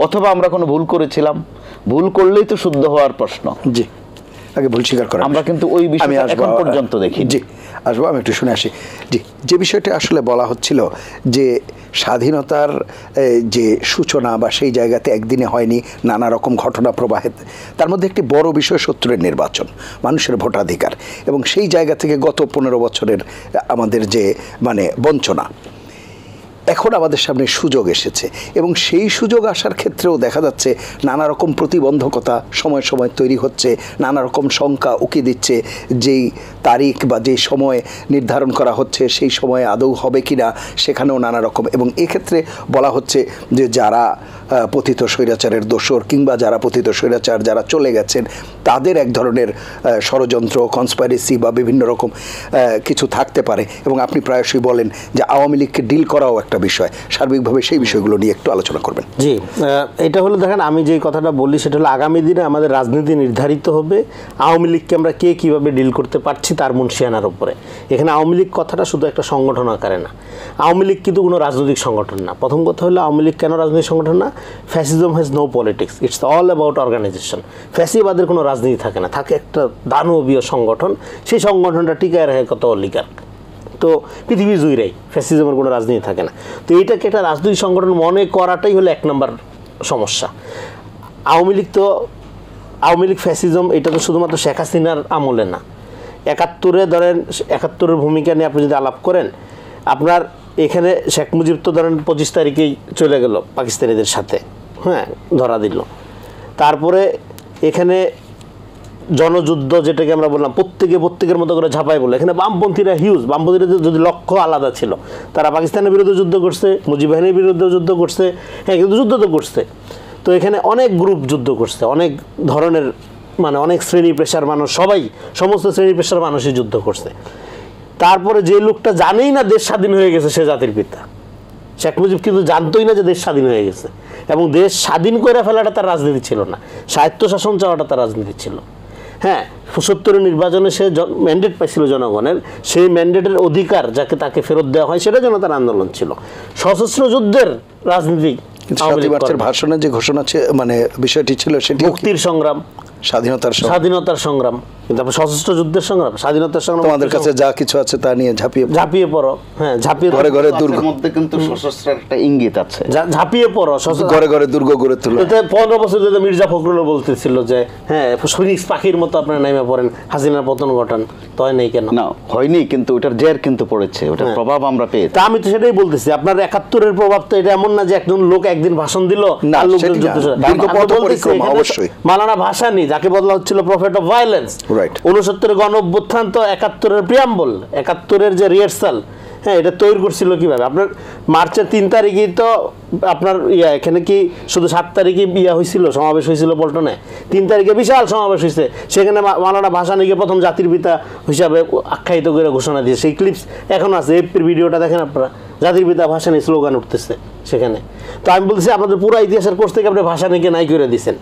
অথবা আমরা কোনো ভুল করেছিলাম? ভুল করলেই তো শুদ্ধ হওয়ার প্রশ্ন। জি, আগে ভুল স্বীকার করা, আমরা কিন্তু ওই বিষয়ে এখন পর্যন্ত দেখি। জি আসবো, আমি একটু শুনে আসি। জি, যে বিষয়টা আসলে বলা হচ্ছিল যে স্বাধীনতার যে সূচনা বা সেই জায়গাতে একদিনে হয়নি, নানা রকম ঘটনা প্রবাহে, তার মধ্যে একটি বড় বিষয় ৭০-এর নির্বাচন, মানুষের ভোটাধিকার, এবং সেই জায়গা থেকে গত ১৫ বছরের আমাদের যে বঞ্চনা, এখন আমাদের সামনে সুযোগ এসেছে। এবং সেই সুযোগ আসার ক্ষেত্রেও দেখা যাচ্ছে নানা রকম প্রতিবন্ধকতা সময় সময় তৈরি হচ্ছে, নানা রকম শঙ্কা উকি দিচ্ছে যেই তারিখ বা যেই সময় নির্ধারণ করা হচ্ছে সেই সময়ে আদৌ হবে কি না, সেখানেও নানা রকম। এবং এক্ষেত্রে বলা হচ্ছে যে যারা পতিত স্বৈরাচারের দোসর কিংবা যারা পতিত স্বৈরাচার যারা চলে গেছেন, তাদের এক ধরনের ষড়যন্ত্র, কনস্পাইরেসি বা বিভিন্ন রকম কিছু থাকতে পারে। এবং আপনি প্রায়শই বলেন যে আওয়ামী লীগকে ডিল করাও একটা বিষয়, সার্বিকভাবে সেই বিষয়গুলো নিয়ে একটু আলোচনা করবেন। জি, এটা হলো, দেখেন আমি যে কথাটা বললি সেটা হলো আগামী দিনে আমাদের রাজনীতি নির্ধারিত হবে আওয়ামী লীগকে আমরা কে কীভাবে ডিল করতে পারছি তার মুনশিয়ানার উপরে। এখানে আওয়ামী লীগ কথাটা শুধু একটা সংগঠন আকারে না, আওয়ামী লীগ কিন্তু কোনো রাজনৈতিক সংগঠন না। প্রথম কথা হলো আওয়ামী লীগ কেন রাজনৈতিক সংগঠন না? Fascism has no politics, it's all about organisation. ফ্যাসিবাদের কোনো রাজনীতি থাকে না, থাকে একটা দানবীয় সংগঠন, সেই সংগঠনটা টিকায় রাখে কত অলিগার। তো পৃথিবী জুড়েই ফ্যাসিজমের কোনো রাজনীতি থাকে না। তো এইটাকে একটা রাজনৈতিক সংগঠন মনে করাটাই হলো ১ নম্বর সমস্যা। আওয়ামী লীগ ফ্যাসিজম এটা তো শুধুমাত্র শেখ হাসিনার আমলে না, ৭১-এ ধরেন ৭১-এর ভূমিকা নিয়ে আপনি যদি আলাপ করেন, আপনার এখানে শেখ মুজিব তো ধরেন ২৫ তারিখেই চলে গেল পাকিস্তানিদের সাথে, হ্যাঁ, ধরা দিল। তারপরে এখানে জনযুদ্ধ যেটাকে আমরা বললাম, প্রত্যেকের মতো করে ঝাঁপাই বলে, এখানে বামপন্থীরা হিউজ, বামপন্থীরা যদি লক্ষ্য আলাদা ছিল, তারা পাকিস্তানের বিরুদ্ধে যুদ্ধ করছে, মুজিব বাহিনীর বিরুদ্ধেও যুদ্ধ করছে, হ্যাঁ, কিন্তু যুদ্ধ তো করছে। তো এখানে অনেক গ্রুপ যুদ্ধ করছে, অনেক ধরনের অনেক শ্রেণী পেশার মানুষ, সমস্ত শ্রেণী পেশার মানুষই যুদ্ধ করছে। তারপরে যে লোকটা জানেই না দেশ স্বাধীন হয়ে গেছে সে জাতির পিতা, শেখ মুজিব কিন্তু জানতোই না যে দেশ স্বাধীন হয়ে গেছে, এবং দেশ স্বাধীন করে ফেলাটা তার রাজনীতি ছিল না, স্বায়ত্তশাসন চাওয়াটা তার রাজনীতি ছিল। হ্যাঁ, ৭০-এর নির্বাচনে সে ম্যান্ডেট পাইছিল জনগণের, সেই ম্যান্ডেটের অধিকার যাকে তাকে ফেরত দেওয়া হয় সেটা যেন তার আন্দোলন ছিল, সশস্ত্র যুদ্ধের রাজনীতি। ভাষণে যে ঘোষণা বিষয়টি ছিল সেটি মুক্তির সংগ্রাম, স্বাধীনতার সংগ্রাম, কিন্তু আপনার সশস্ত্র যুদ্ধের সংগ্রাম, স্বাধীনতার সংগ্রাম, আমাদের কাছে যা কিছু আছে তা নিয়ে ঝাঁপিয়ে পড়ো। হ্যাঁ, ঝাঁপিয়ে ঘরে ঘরে দুর্গের মধ্যে কিন্তু সশস্ত্রের একটা ইঙ্গিত আছে, ঝাঁপিয়ে পড়ো, ঘরে ঘরে দুর্গ গড়ে তুলো। ১৫ বছর ধরে মির্জা ফখরুলও বলতেছিল যে হ্যাঁ, ফিনিক্স পাখির মতো আপনারা নেমে পড়েন, হাসিনার পতন ঘটান। তো হয় নাই কেন? না, হয়নি, কিন্তু ওটার জের কিন্তু পড়েছে, ওটার প্রভাব আমরা পেয়েছি। তা আমি তো সেটাই বলতেছি, আপনার ৭১-এর প্রভাব তো এটা এমন না যে একজন লোক একদিন ভাষণ দিল, মাওলানা ভাসানী যাকে বলা হচ্ছিল প্রফেট অফ ভায়োলেন্স, ৬৯-এর গণ অভ্যুত্থান তো ৭১-এর প্রিয়াম্বল, ৭১-এর যে রিহার্সাল, হ্যাঁ, এটা তৈরি করছিল কিভাবে? আপনার মার্চের ৩ তারিখেই তো আপনার এখানে কি শুধু 7 তারিখে হয়েছিল, সমাবেশ হয়েছিল পল্টনে, 3 তারিখে বিশাল সমাবেশ হয়েছে, সেখানে মাওলানা ভাসানীকে প্রথম জাতির পিতা হিসাবে আখ্যায়িত করে ঘোষণা দিয়েছে। সেই ক্লিপস এখন আছে, এপির ভিডিওটা দেখেন আপনারা, জাতির পিতা ভাসানী স্লোগান উঠতেছে সেখানে। তো আমি বলছি আপনাদের পুরো ইতিহাসের কোর্স থেকে আপনি ভাসানীকে নাই করে দিচ্ছেন।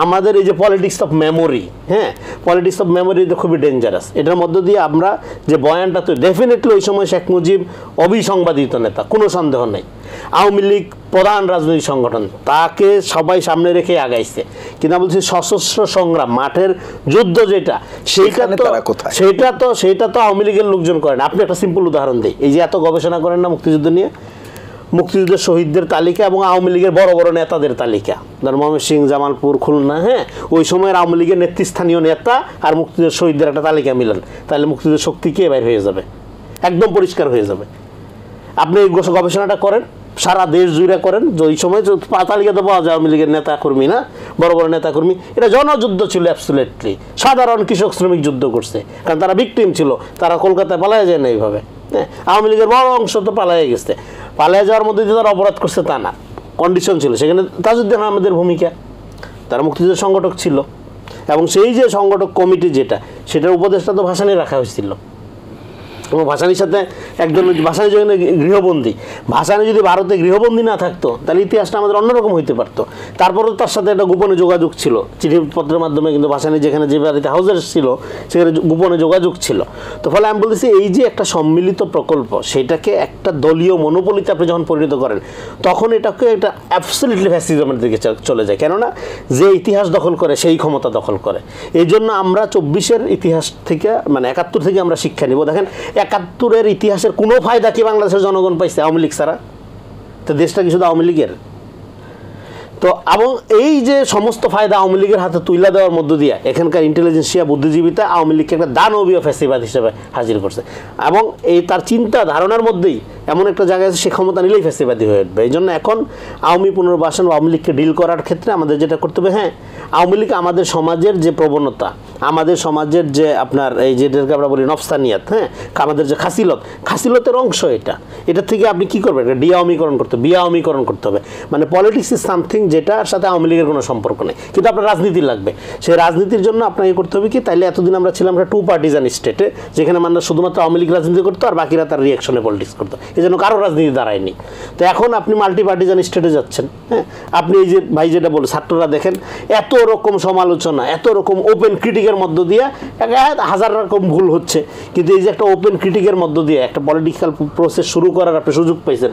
আমাদের এই যে পলিটিক্স অফ মেমোরি, হ্যাঁ, পলিটিক্স অফ মেমোরি খুবই ডেঞ্জারাস। এটার মধ্য দিয়ে আমরা যে বয়ানটা, তো ডেফিনেটলি ওই সময় শেখ মুজিব অবিসংবাদিত নেতা, কোনো সন্দেহ নেই। আওয়ামী লীগ প্রধান রাজনৈতিক সংগঠন, তাকে সবাই সামনে রেখে আগাইছে। কিন্তু আমি বলছি সশস্ত্র সংগ্রাম, মাঠের যুদ্ধ যেটা, সেটা তো আওয়ামী লীগের লোকজন করেন। আপনি একটা সিম্পল উদাহরণ দিই, এই যে এত গবেষণা করেন না মুক্তিযুদ্ধ নিয়ে, মুক্তিযুদ্ধের শহীদদের তালিকা এবং আওয়ামী লীগের বড় বড় নেতাদের তালিকা, ধর ময়মনসিংহ, জামালপুর, খুলনা, হ্যাঁ, ওই সময়ের আওয়ামী লীগের নেতৃস্থানীয় নেতা আর মুক্তিযুদ্ধের শহীদদের একটা তালিকা মিলান, তাহলে মুক্তিযুদ্ধের শক্তি কে বাইর হয়ে যাবে, একদম পরিষ্কার হয়ে যাবে। আপনি এই গবেষণাটা করেন, সারা দেশ জুড়ে করেন, যে ওই সময় তালিকা তো পাওয়া যায় আওয়ামী লীগের নেতাকর্মী, না বড় বড় নেতাকর্মী, এটা জনযুদ্ধ ছিল অ্যাবসলিউটলি। সাধারণ কৃষক শ্রমিক যুদ্ধ করছে, কারণ তারা ভিকটিম ছিল, তারা কলকাতায় পালায় যায় না এইভাবে। হ্যাঁ, আওয়ামী লীগের বড় অংশ তো পালায় গেছে, পালায় যাওয়ার মধ্যে দিয়ে তারা অপরাধ করছে তা না, কন্ডিশন ছিল। সেখানে তাজউদ্দিন আহমেদের ভূমিকা, তারা মুক্তিযুদ্ধের সংগঠক ছিল, এবং সেই যে সংগঠক কমিটি যেটা, সেটার উপদেষ্টা তো ভাসানী রাখা হয়েছিল। এবং ভাসানীর সাথে একজন, ভাসানী যেখানে গৃহবন্দী, ভাসানী যদি ভারতে গৃহবন্দী না থাকতো তাহলে ইতিহাসটা আমাদের অন্যরকম হইতে পারতো। তারপরেও তার সাথে একটা গোপনে যোগাযোগ ছিল, চিঠিপত্রের মাধ্যমে, কিন্তু ভাসানী যেখানে যে বাড়িতে হাউসের ছিল সেখানে গোপনে যোগাযোগ ছিল। তো ফলে আমি বলতেছি, এই যে একটা সম্মিলিত প্রকল্প, সেটাকে একটা দলীয় মনোপলিতে আপনি যখন পরিণত করেন, তখন এটাকে একটা অ্যাবসলিউটলি ফ্যাসিজমের দিকে চলে যায়। কেননা যে ইতিহাস দখল করে সেই ক্ষমতা দখল করে। এই জন্য আমরা 24-এর ইতিহাস থেকে, মানে 71 থেকে আমরা শিক্ষা নিব। দেখেন, 71-এর ইতিহাসের কোনো ফায়দা কি বাংলাদেশের জনগণ পাইছে আওয়ামী লীগ ছাড়া? তো দেশটা কি শুধু আওয়ামী লীগের? তো এবং এই যে সমস্ত ফায়দা আওয়ামী লীগের হাতে তুলে দেওয়ার মধ্য দিয়ে এখানকার ইন্টেলিজেন্সিয়া বুদ্ধিজীবিতা আওয়ামী লীগকে একটা দানবীয় ফ্যাসিবাদ হিসেবে হাজির করছে। এবং এই তার চিন্তা ধারণার মধ্যেই এমন একটা জায়গায় আছে, সে ক্ষমতা নিলেই ফ্যাসিবাদী হয়ে উঠবে। এই জন্য এখন আওয়ামী পুনর্বাসন, আওয়ামী লীগকে ডিল করার ক্ষেত্রে আমাদের যেটা করতে হবে, হ্যাঁ, আওয়ামী লীগ আমাদের সমাজের যে প্রবণতা, আমাদের সমাজের যে আপনার এই যেটাকে আমরা বলি নফসানিয়াত, হ্যাঁ, আমাদের যে খাসিলতের অংশ, এটা থেকে আপনি কী করবেন? এটা ডিআওয়ামীকরণ করতে হবে, বিআওয়ামীকরণ করতে হবে। মানে পলিটিক্স ইজ সামথিং যেটার সাথে আওয়ামী লীগের কোনো সম্পর্ক নেই, কিন্তু আপনার রাজনীতি লাগবে। সেই রাজনীতির জন্য আপনাকে করতে হবে কি, তাইলে এতদিন আমরা ছিলাম একটা 2 পার্টিজান স্টেটে, যেখানে আমরা শুধুমাত্র আওয়ামী লীগ রাজনীতি করতো আর বাকিরা তার রিয়াকশনে পলিটিক্স করতো, এই জন্য কারো রাজনীতি দাঁড়ায়নি। তো এখন আপনি মাল্টি পার্টিজান স্টেটে যাচ্ছেন। হ্যাঁ, আপনি এই যে ভাই যেটা বলে, ছাত্ররা দেখেন এত রকম সমালোচনা, এত রকম ওপেন ক্রিটিকের মধ্য দিয়ে, হাজার রকম ভুল হচ্ছে, কিন্তু এই যে একটা ওপেন ক্রিটিকের মধ্য দিয়ে একটা পলিটিক্যাল প্রসেস শুরু করার আপনি সুযোগ পাইছেন,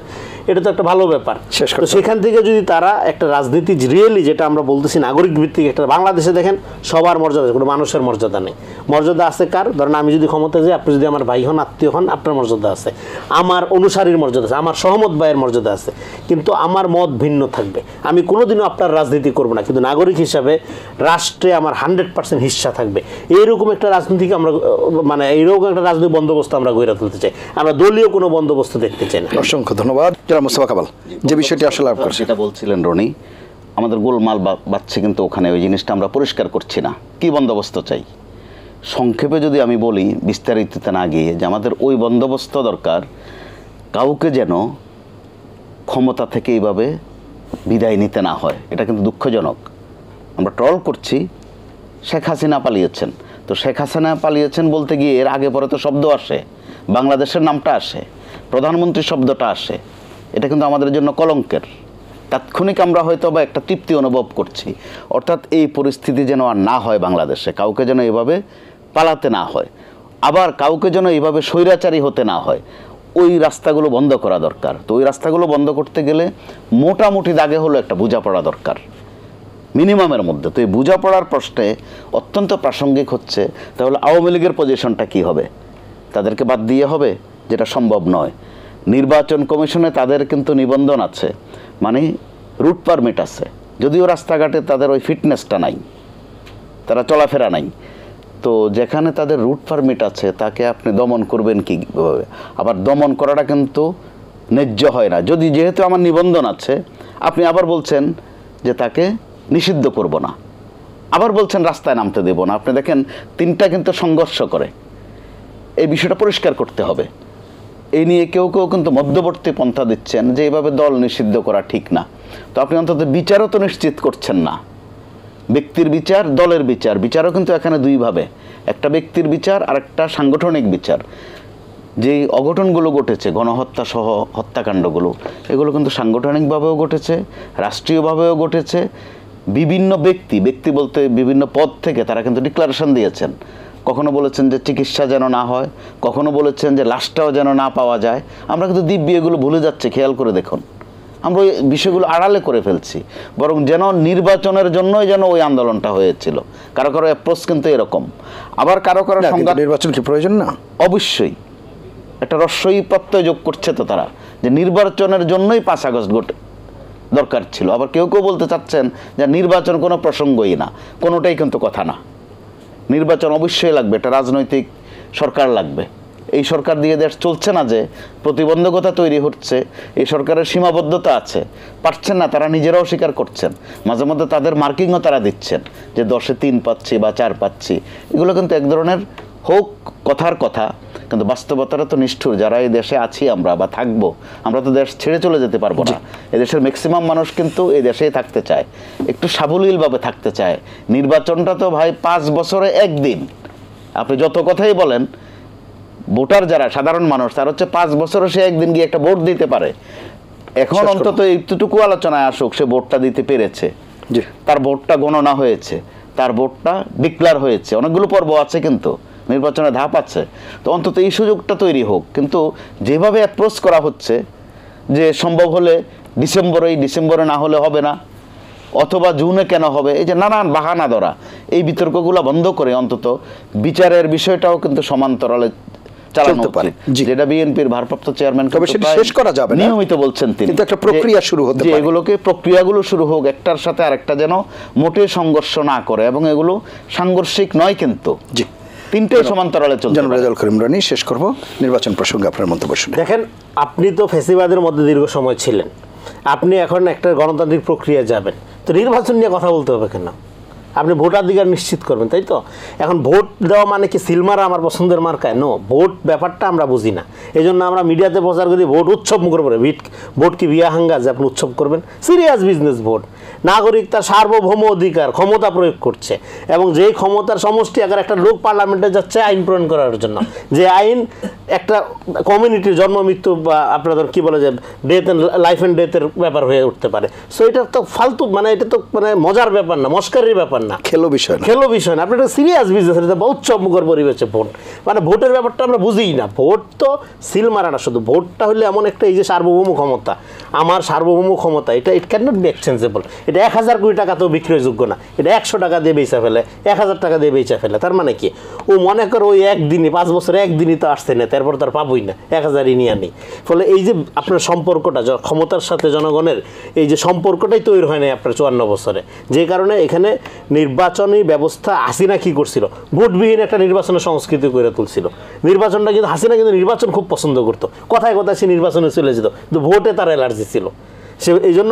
এটা তো একটা ভালো ব্যাপার। তো সেখান থেকে যদি তারা একটা রাজনীতি রিয়েলি, যেটা আমরা বলতেছি নাগরিক ভিত্তিক একটা, বাংলাদেশে দেখেন সবার মর্যাদা, কোনো মানুষের মর্যাদা নেই। মর্যাদা আছে কার? ধরেন আমি যদি ক্ষমতা যাই, আপনি যদি আমার ভাই হন, আত্মীয় হন, আপনার মর্যাদা আছে, আমার অনুসারীর মর্যাদা আছে, আমার সহমত ভাইয়ের মর্যাদা আছে, কিন্তু আমার মত ভিন্ন থাকবে। আমি কোনোদিনও আপনার রাজনীতি করব না, কিন্তু নাগরিক হিসাবে রাষ্ট্রে আমার 100% হিস্সা থাকবে। এইরকম একটা রাজনীতিকে আমরা, মানে এইরকম একটা রাজনৈতিক বন্দোবস্ত আমরা গড়ে তুলতে চাই, আমরা দলীয় কোনো বন্দোবস্ত দেখতে চাই না। অসংখ্য ধন্যবাদ জনাব মোস্তফা কামাল, যে বিষয়টি আসলে সেটা বলছিলেন রনি, আমাদের গোলমাল বাড়ছে, কিন্তু ওখানে ওই জিনিসটা আমরা পরিষ্কার করছি না, কি বন্দোবস্ত চাই। সংক্ষেপে যদি আমি বলি, বিস্তারিততে না গিয়ে, যে আমাদের ওই বন্দোবস্ত দরকার, কাউকে যেন ক্ষমতা থেকে এইভাবে বিদায় নিতে না হয়। এটা কিন্তু দুঃখজনক। আমরা ট্রল করছি, শেখ হাসিনা পালিয়েছেন, তো শেখ হাসিনা পালিয়েছেন বলতে গিয়ে এর আগে পরে তো শব্দ আসে, বাংলাদেশের নামটা আসে, প্রধানমন্ত্রী শব্দটা আসে, এটা কিন্তু আমাদের জন্য কলঙ্কের। তাৎক্ষণিক আমরা হয়তো বা একটা তৃপ্তি অনুভব করছি, অর্থাৎ এই পরিস্থিতি যেন আর না হয় বাংলাদেশে, কাউকে যেন এভাবে পালাতে না হয়, আবার কাউকে যেন এইভাবে স্বৈরাচারী হতে না হয়, ওই রাস্তাগুলো বন্ধ করা দরকার। তো ওই রাস্তাগুলো বন্ধ করতে গেলে মোটামুটি দাগে হলো একটা বোঝাপড়া দরকার মিনিমামের মধ্যে। তো এই বোঝাপড়ার প্রশ্নে অত্যন্ত প্রাসঙ্গিক হচ্ছে, তাহলে আওয়ামী লীগের পজিশনটা কী হবে? তাদেরকে বাদ দিয়ে হবে, যেটা সম্ভব নয়। নির্বাচন কমিশনে তাদের কিন্তু নিবন্ধন আছে, মানে রুট পারমিট আছে, যদিও রাস্তাঘাটে তাদের ওই ফিটনেসটা নাই, তারা চলাফেরা নাই। তো যেখানে তাদের রুট পারমিট আছে তাকে আপনি দমন করবেন কীভাবে? আবার দমন করাটা কিন্তু ন্যায্য হয় না। যদি যেহেতু আমার নিবন্ধন আছে, আপনি আবার বলছেন যে তাকে নিষিদ্ধ করব না, আবার বলছেন রাস্তায় নামতে দেব না। আপনি দেখেন তিনটা কিন্তু সংঘর্ষ করে, এই বিষয়টা পরিষ্কার করতে হবে। এই নিয়ে কেউ কেউ কিন্তু মধ্যবর্তী পন্থা দিচ্ছেন যে এইভাবে দল নিষিদ্ধ করা ঠিক না। তো আপনি অন্তত বিচারও তো নিশ্চিত করছেন না। ব্যক্তির বিচার, দলের বিচার, বিচারও কিন্তু এখানে দুইভাবে, একটা ব্যক্তির বিচার আর একটা সাংগঠনিক বিচার। যেই অঘটনগুলো ঘটেছে, গণহত্যা সহ হত্যাকাণ্ডগুলো, এগুলো কিন্তু সাংগঠনিকভাবেও ঘটেছে, রাষ্ট্রীয়ভাবেও ঘটেছে। বিভিন্ন ব্যক্তি বলতে বিভিন্ন পদ থেকে তারা কিন্তু ডিক্লারেশন দিয়েছেন। কখনো বলেছেন যে চিকিৎসা যেন না হয়, কখনো বলেছেন যে লাশটাও যেন না পাওয়া যায়। আমরা কিন্তু দিব্যি এগুলো ভুলে যাচ্ছি, খেয়াল করে দেখুন। আমরা ওই বিষয়গুলো আড়ালে করে ফেলছি, বরং যেন নির্বাচনের জন্যই যেন ওই আন্দোলনটা হয়েছিল। কারো কারো অ্যাপ্রোচ কিন্তু এরকম, আবার কারো কারো সংজ্ঞা নির্বাচন কি প্রয়োজন না, অবশ্যই একটা রস্যই প্রত্যয় যোগ করছে তো তারা, যে নির্বাচনের জন্যই 5 আগস্ট দরকার ছিল। আবার কেউ কেউ বলতে চাচ্ছেন যে নির্বাচন কোনো প্রসঙ্গই না, কোনোটাই কিন্তু কথা না। নির্বাচন অবশ্যই লাগবে, এটা রাজনৈতিক সরকার লাগবে। এই সরকার দিয়ে দেশ চলছে না, যে প্রতিবন্ধকতা তৈরি হচ্ছে, এই সরকারের সীমাবদ্ধতা আছে, পারছেন না, তারা নিজেরাও স্বীকার করছেন। মাঝে মধ্যে তাদের মার্কিংও তারা দিচ্ছেন যে 10-এ 3 পাচ্ছি বা 4 পাচ্ছি। এগুলো কিন্তু এক ধরনের হোক কথার কথা, কিন্তু বাস্তবতাটা তো নিষ্ঠুর। যারা এই দেশে আছি আমরা বা থাকবো, আমরা তো দেশ ছেড়ে চলে যেতে পারবো না। এদেশের ম্যাক্সিমাম মানুষ কিন্তু এই দেশেই থাকতে চায়, একটু সাবলীলভাবে থাকতে চায়। নির্বাচনটা তো ভাই 5 বছরে একদিন। আপনি যত কথাই বলেন, ভোটার যারা সাধারণ মানুষ, তার হচ্ছে 5 বছরে সে একদিন গিয়ে একটা ভোট দিতে পারে। এখন অন্তত এইটুকু আলোচনায় আসুক, সে ভোটটা দিতে পেরেছে, তার ভোটটা গণনা হয়েছে, তার ভোটটা ডিক্লেয়ার হয়েছে। অনেকগুলো পর্ব আছে, কিন্তু নির্বাচনের ধাপ আছে। তো অন্তত এই সুযোগটা তৈরি হোক। কিন্তু যেভাবে অ্যাপ্রোচ করা হচ্ছে যে সম্ভব হলে ডিসেম্বরে না হলে হবে না, অথবা জুনে কেন হবে, এই যে নানান বাহানা ধরা, এই বিতর্কগুলো বন্ধ করে অন্তত বিচারের বিষয়টাও কিন্তু সমান্তরালে চালানো পারে, যেটা বিএনপির ভারপ্রাপ্ত চেয়ারম্যান শেষ করা যাবে না, নিয়মিত বলছেন তিনি। কিন্তু একটা প্রক্রিয়া শুরু হতে পারে, এগুলোকে প্রক্রিয়াগুলো শুরু হোক, একটার সাথে আরেকটা যেন মোটে সংঘর্ষ না করে, এবং এগুলো সাংঘর্ষিক নয় কিন্তু। জি, তিনটেই সমান্তরালে চলছে। জনাব রেজাউল করিম রানী, শেষ করব নির্বাচন প্রসঙ্গে আপনার মন্তব্য শুনে। দেখেন, আপনি তো ফ্যাসিবাদের মধ্যে দীর্ঘ সময় ছিলেন, আপনি এখন একটা গণতান্ত্রিক প্রক্রিয়া যাবেন, তো নির্বাচন নিয়ে কথা বলতে হবে কেন? আপনি ভোটাধিকার নিশ্চিত করবেন, তাই তো? এখন ভোট দেওয়া মানে কি সিলমারা আমার পছন্দের মার্কায়? নো, ভোট ব্যাপারটা আমরা বুঝি না, এই জন্য আমরা মিডিয়াতে প্রচার করি ভোট উৎসব মুখর করে। ভোট কি বিয়া হাঙ্গা যে আপনি উৎসব করবেন? Serious business vote. নাগরিক তার সার্বভৌম অধিকার, ক্ষমতা প্রয়োগ করছে, এবং যেই ক্ষমতার সমষ্টি আকার একটা লোক পার্লামেন্টে যাচ্ছে আইন প্রণয়ন করার জন্য, যে আইন একটা কমিউনিটির জন্ম মৃত্যু বা আপনাদের কি বলে যে ডেথ অ্যান্ড লাইফ অ্যান্ড ডেথের ব্যাপার হয়ে উঠতে পারে। সো এটা তো ফালতু, মানে এটা তো মানে মজার ব্যাপার না, মস্কারির ব্যাপার না, খেলো বিষয় না। আপনি একটা সিরিয়াস বিজনেস, এটা উৎসব মুখর পরিবেশে ভোট, মানে ভোটের ব্যাপারটা আমরা বুঝিই না। ভোট তো সিল মারা না, শুধু ভোটটা হলে এমন একটা, এই যে সার্বভৌম ক্ষমতা, আমার সার্বভৌম ক্ষমতা, এটা ইট ক্যান নট বি এক্সচেঞ্জেবল। এটা 1000 কোটি টাকা তো বিক্রয়যোগ্য না, এটা 100 টাকা দিয়ে বেচা ফেলে, 1000 টাকা দিয়ে বেচা ফেলে। তার মানে কি, ও মনে করো ওই একদিনই, 5 বছরে একদিনই তো আসছে না, তারপর তার পাবোই না, 1000ই নিয়ে আনি। ফলে এই যে আপনার সম্পর্কটা ক্ষমতার সাথে জনগণের, এই যে সম্পর্কটাই তৈরি হয় না আপনার 54 বছরে। যে কারণে এখানে নির্বাচনী ব্যবস্থা হাসিনা কি করছিল, ভোটবিহীন একটা নির্বাচনের সংস্কৃতি করে তুলছিল। নির্বাচনটা কিন্তু হাসিনা কিন্তু নির্বাচন খুব পছন্দ করতো, কথায় কথায় সে নির্বাচনে চলে যেত, কিন্তু ভোটে তার অ্যালার্জি ছিল। সে এই জন্য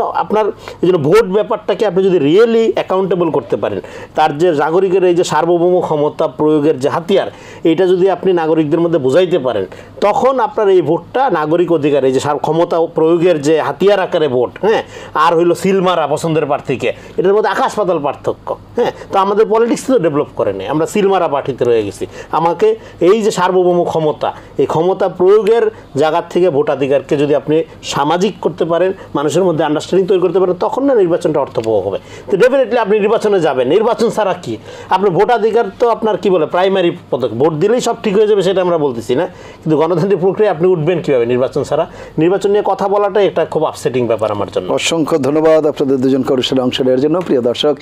ভোট ব্যাপারটাকে আপনি যদি রিয়েলি অ্যাকাউন্টেবল করতে পারেন, তার যে নাগরিকের এই যে সার্বভৌম ক্ষমতা প্রয়োগের যে হাতিয়ার, এইটা যদি আপনি নাগরিকদের মধ্যে বুঝাইতে পারেন, তখন আপনার এই ভোটটা নাগরিক অধিকার, এই যে ক্ষমতা প্রয়োগের যে হাতিয়ার আকারে ভোট, হ্যাঁ, আর হইলো সিলমারা পছন্দের প্রার্থীকে, এটার মধ্যে আকাশ পাতাল পার্থক্য। হ্যাঁ, তো আমাদের পলিটিক্স তো ডেভেলপ করে নেই, আমরা সিলমারা পার্টিতে রয়ে গেছি। আমাকে এই যে সার্বভৌম ক্ষমতা, এই ক্ষমতা প্রয়োগের জায়গার থেকে ভোটাধিকারকে যদি আপনি সামাজিক করতে পারেন, মানুষের মধ্যে আন্ডারস্ট্যান্ডিং তৈরি করতে পারেন, তখন না নির্বাচনটা অর্থবহ হবে। তো ডেফিনেটলি আপনি নির্বাচনে যাবেন, নির্বাচন ছাড়া কি আপনার ভোটাধিকার তো আপনার কি বলে প্রাইমারি পদক্ষেপ, ভোট দিলেই সব ঠিক হয়ে যাবে সেটা আমরা বলতেছি না, কিন্তু গণতান্ত্রিক প্রক্রিয়া আপনি উঠবেন কীভাবে নির্বাচন ছাড়া? নির্বাচন নিয়ে কথা বলাটাই একটা খুব আপসেটিং ব্যাপার আমার জন্য। অসংখ্য ধন্যবাদ আপনাদের দুজনকে অনুষ্ঠানে অংশ নেওয়ার জন্য। প্রিয় দর্শক,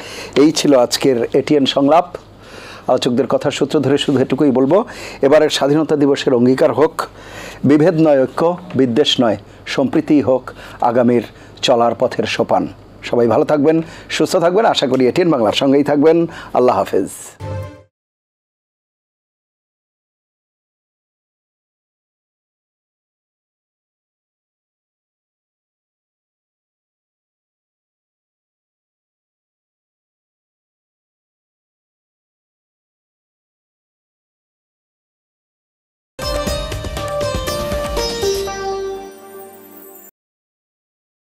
এই ছিল আজকের এটিএন সংলাপ। আলোচকদের কথার সূত্র ধরে শুধু এটুকুই বলবো, এবারের স্বাধীনতা দিবসের অঙ্গীকার হোক বিভেদ নয় ঐক্য, বিদ্বেষ নয় সম্প্রীতি হোক আগামীর চলার পথের সোপান। সবাই ভালো থাকবেন, সুস্থ থাকবেন, আশা করি এটিএন বাংলার সঙ্গেই থাকবেন। আল্লাহ হাফেজ।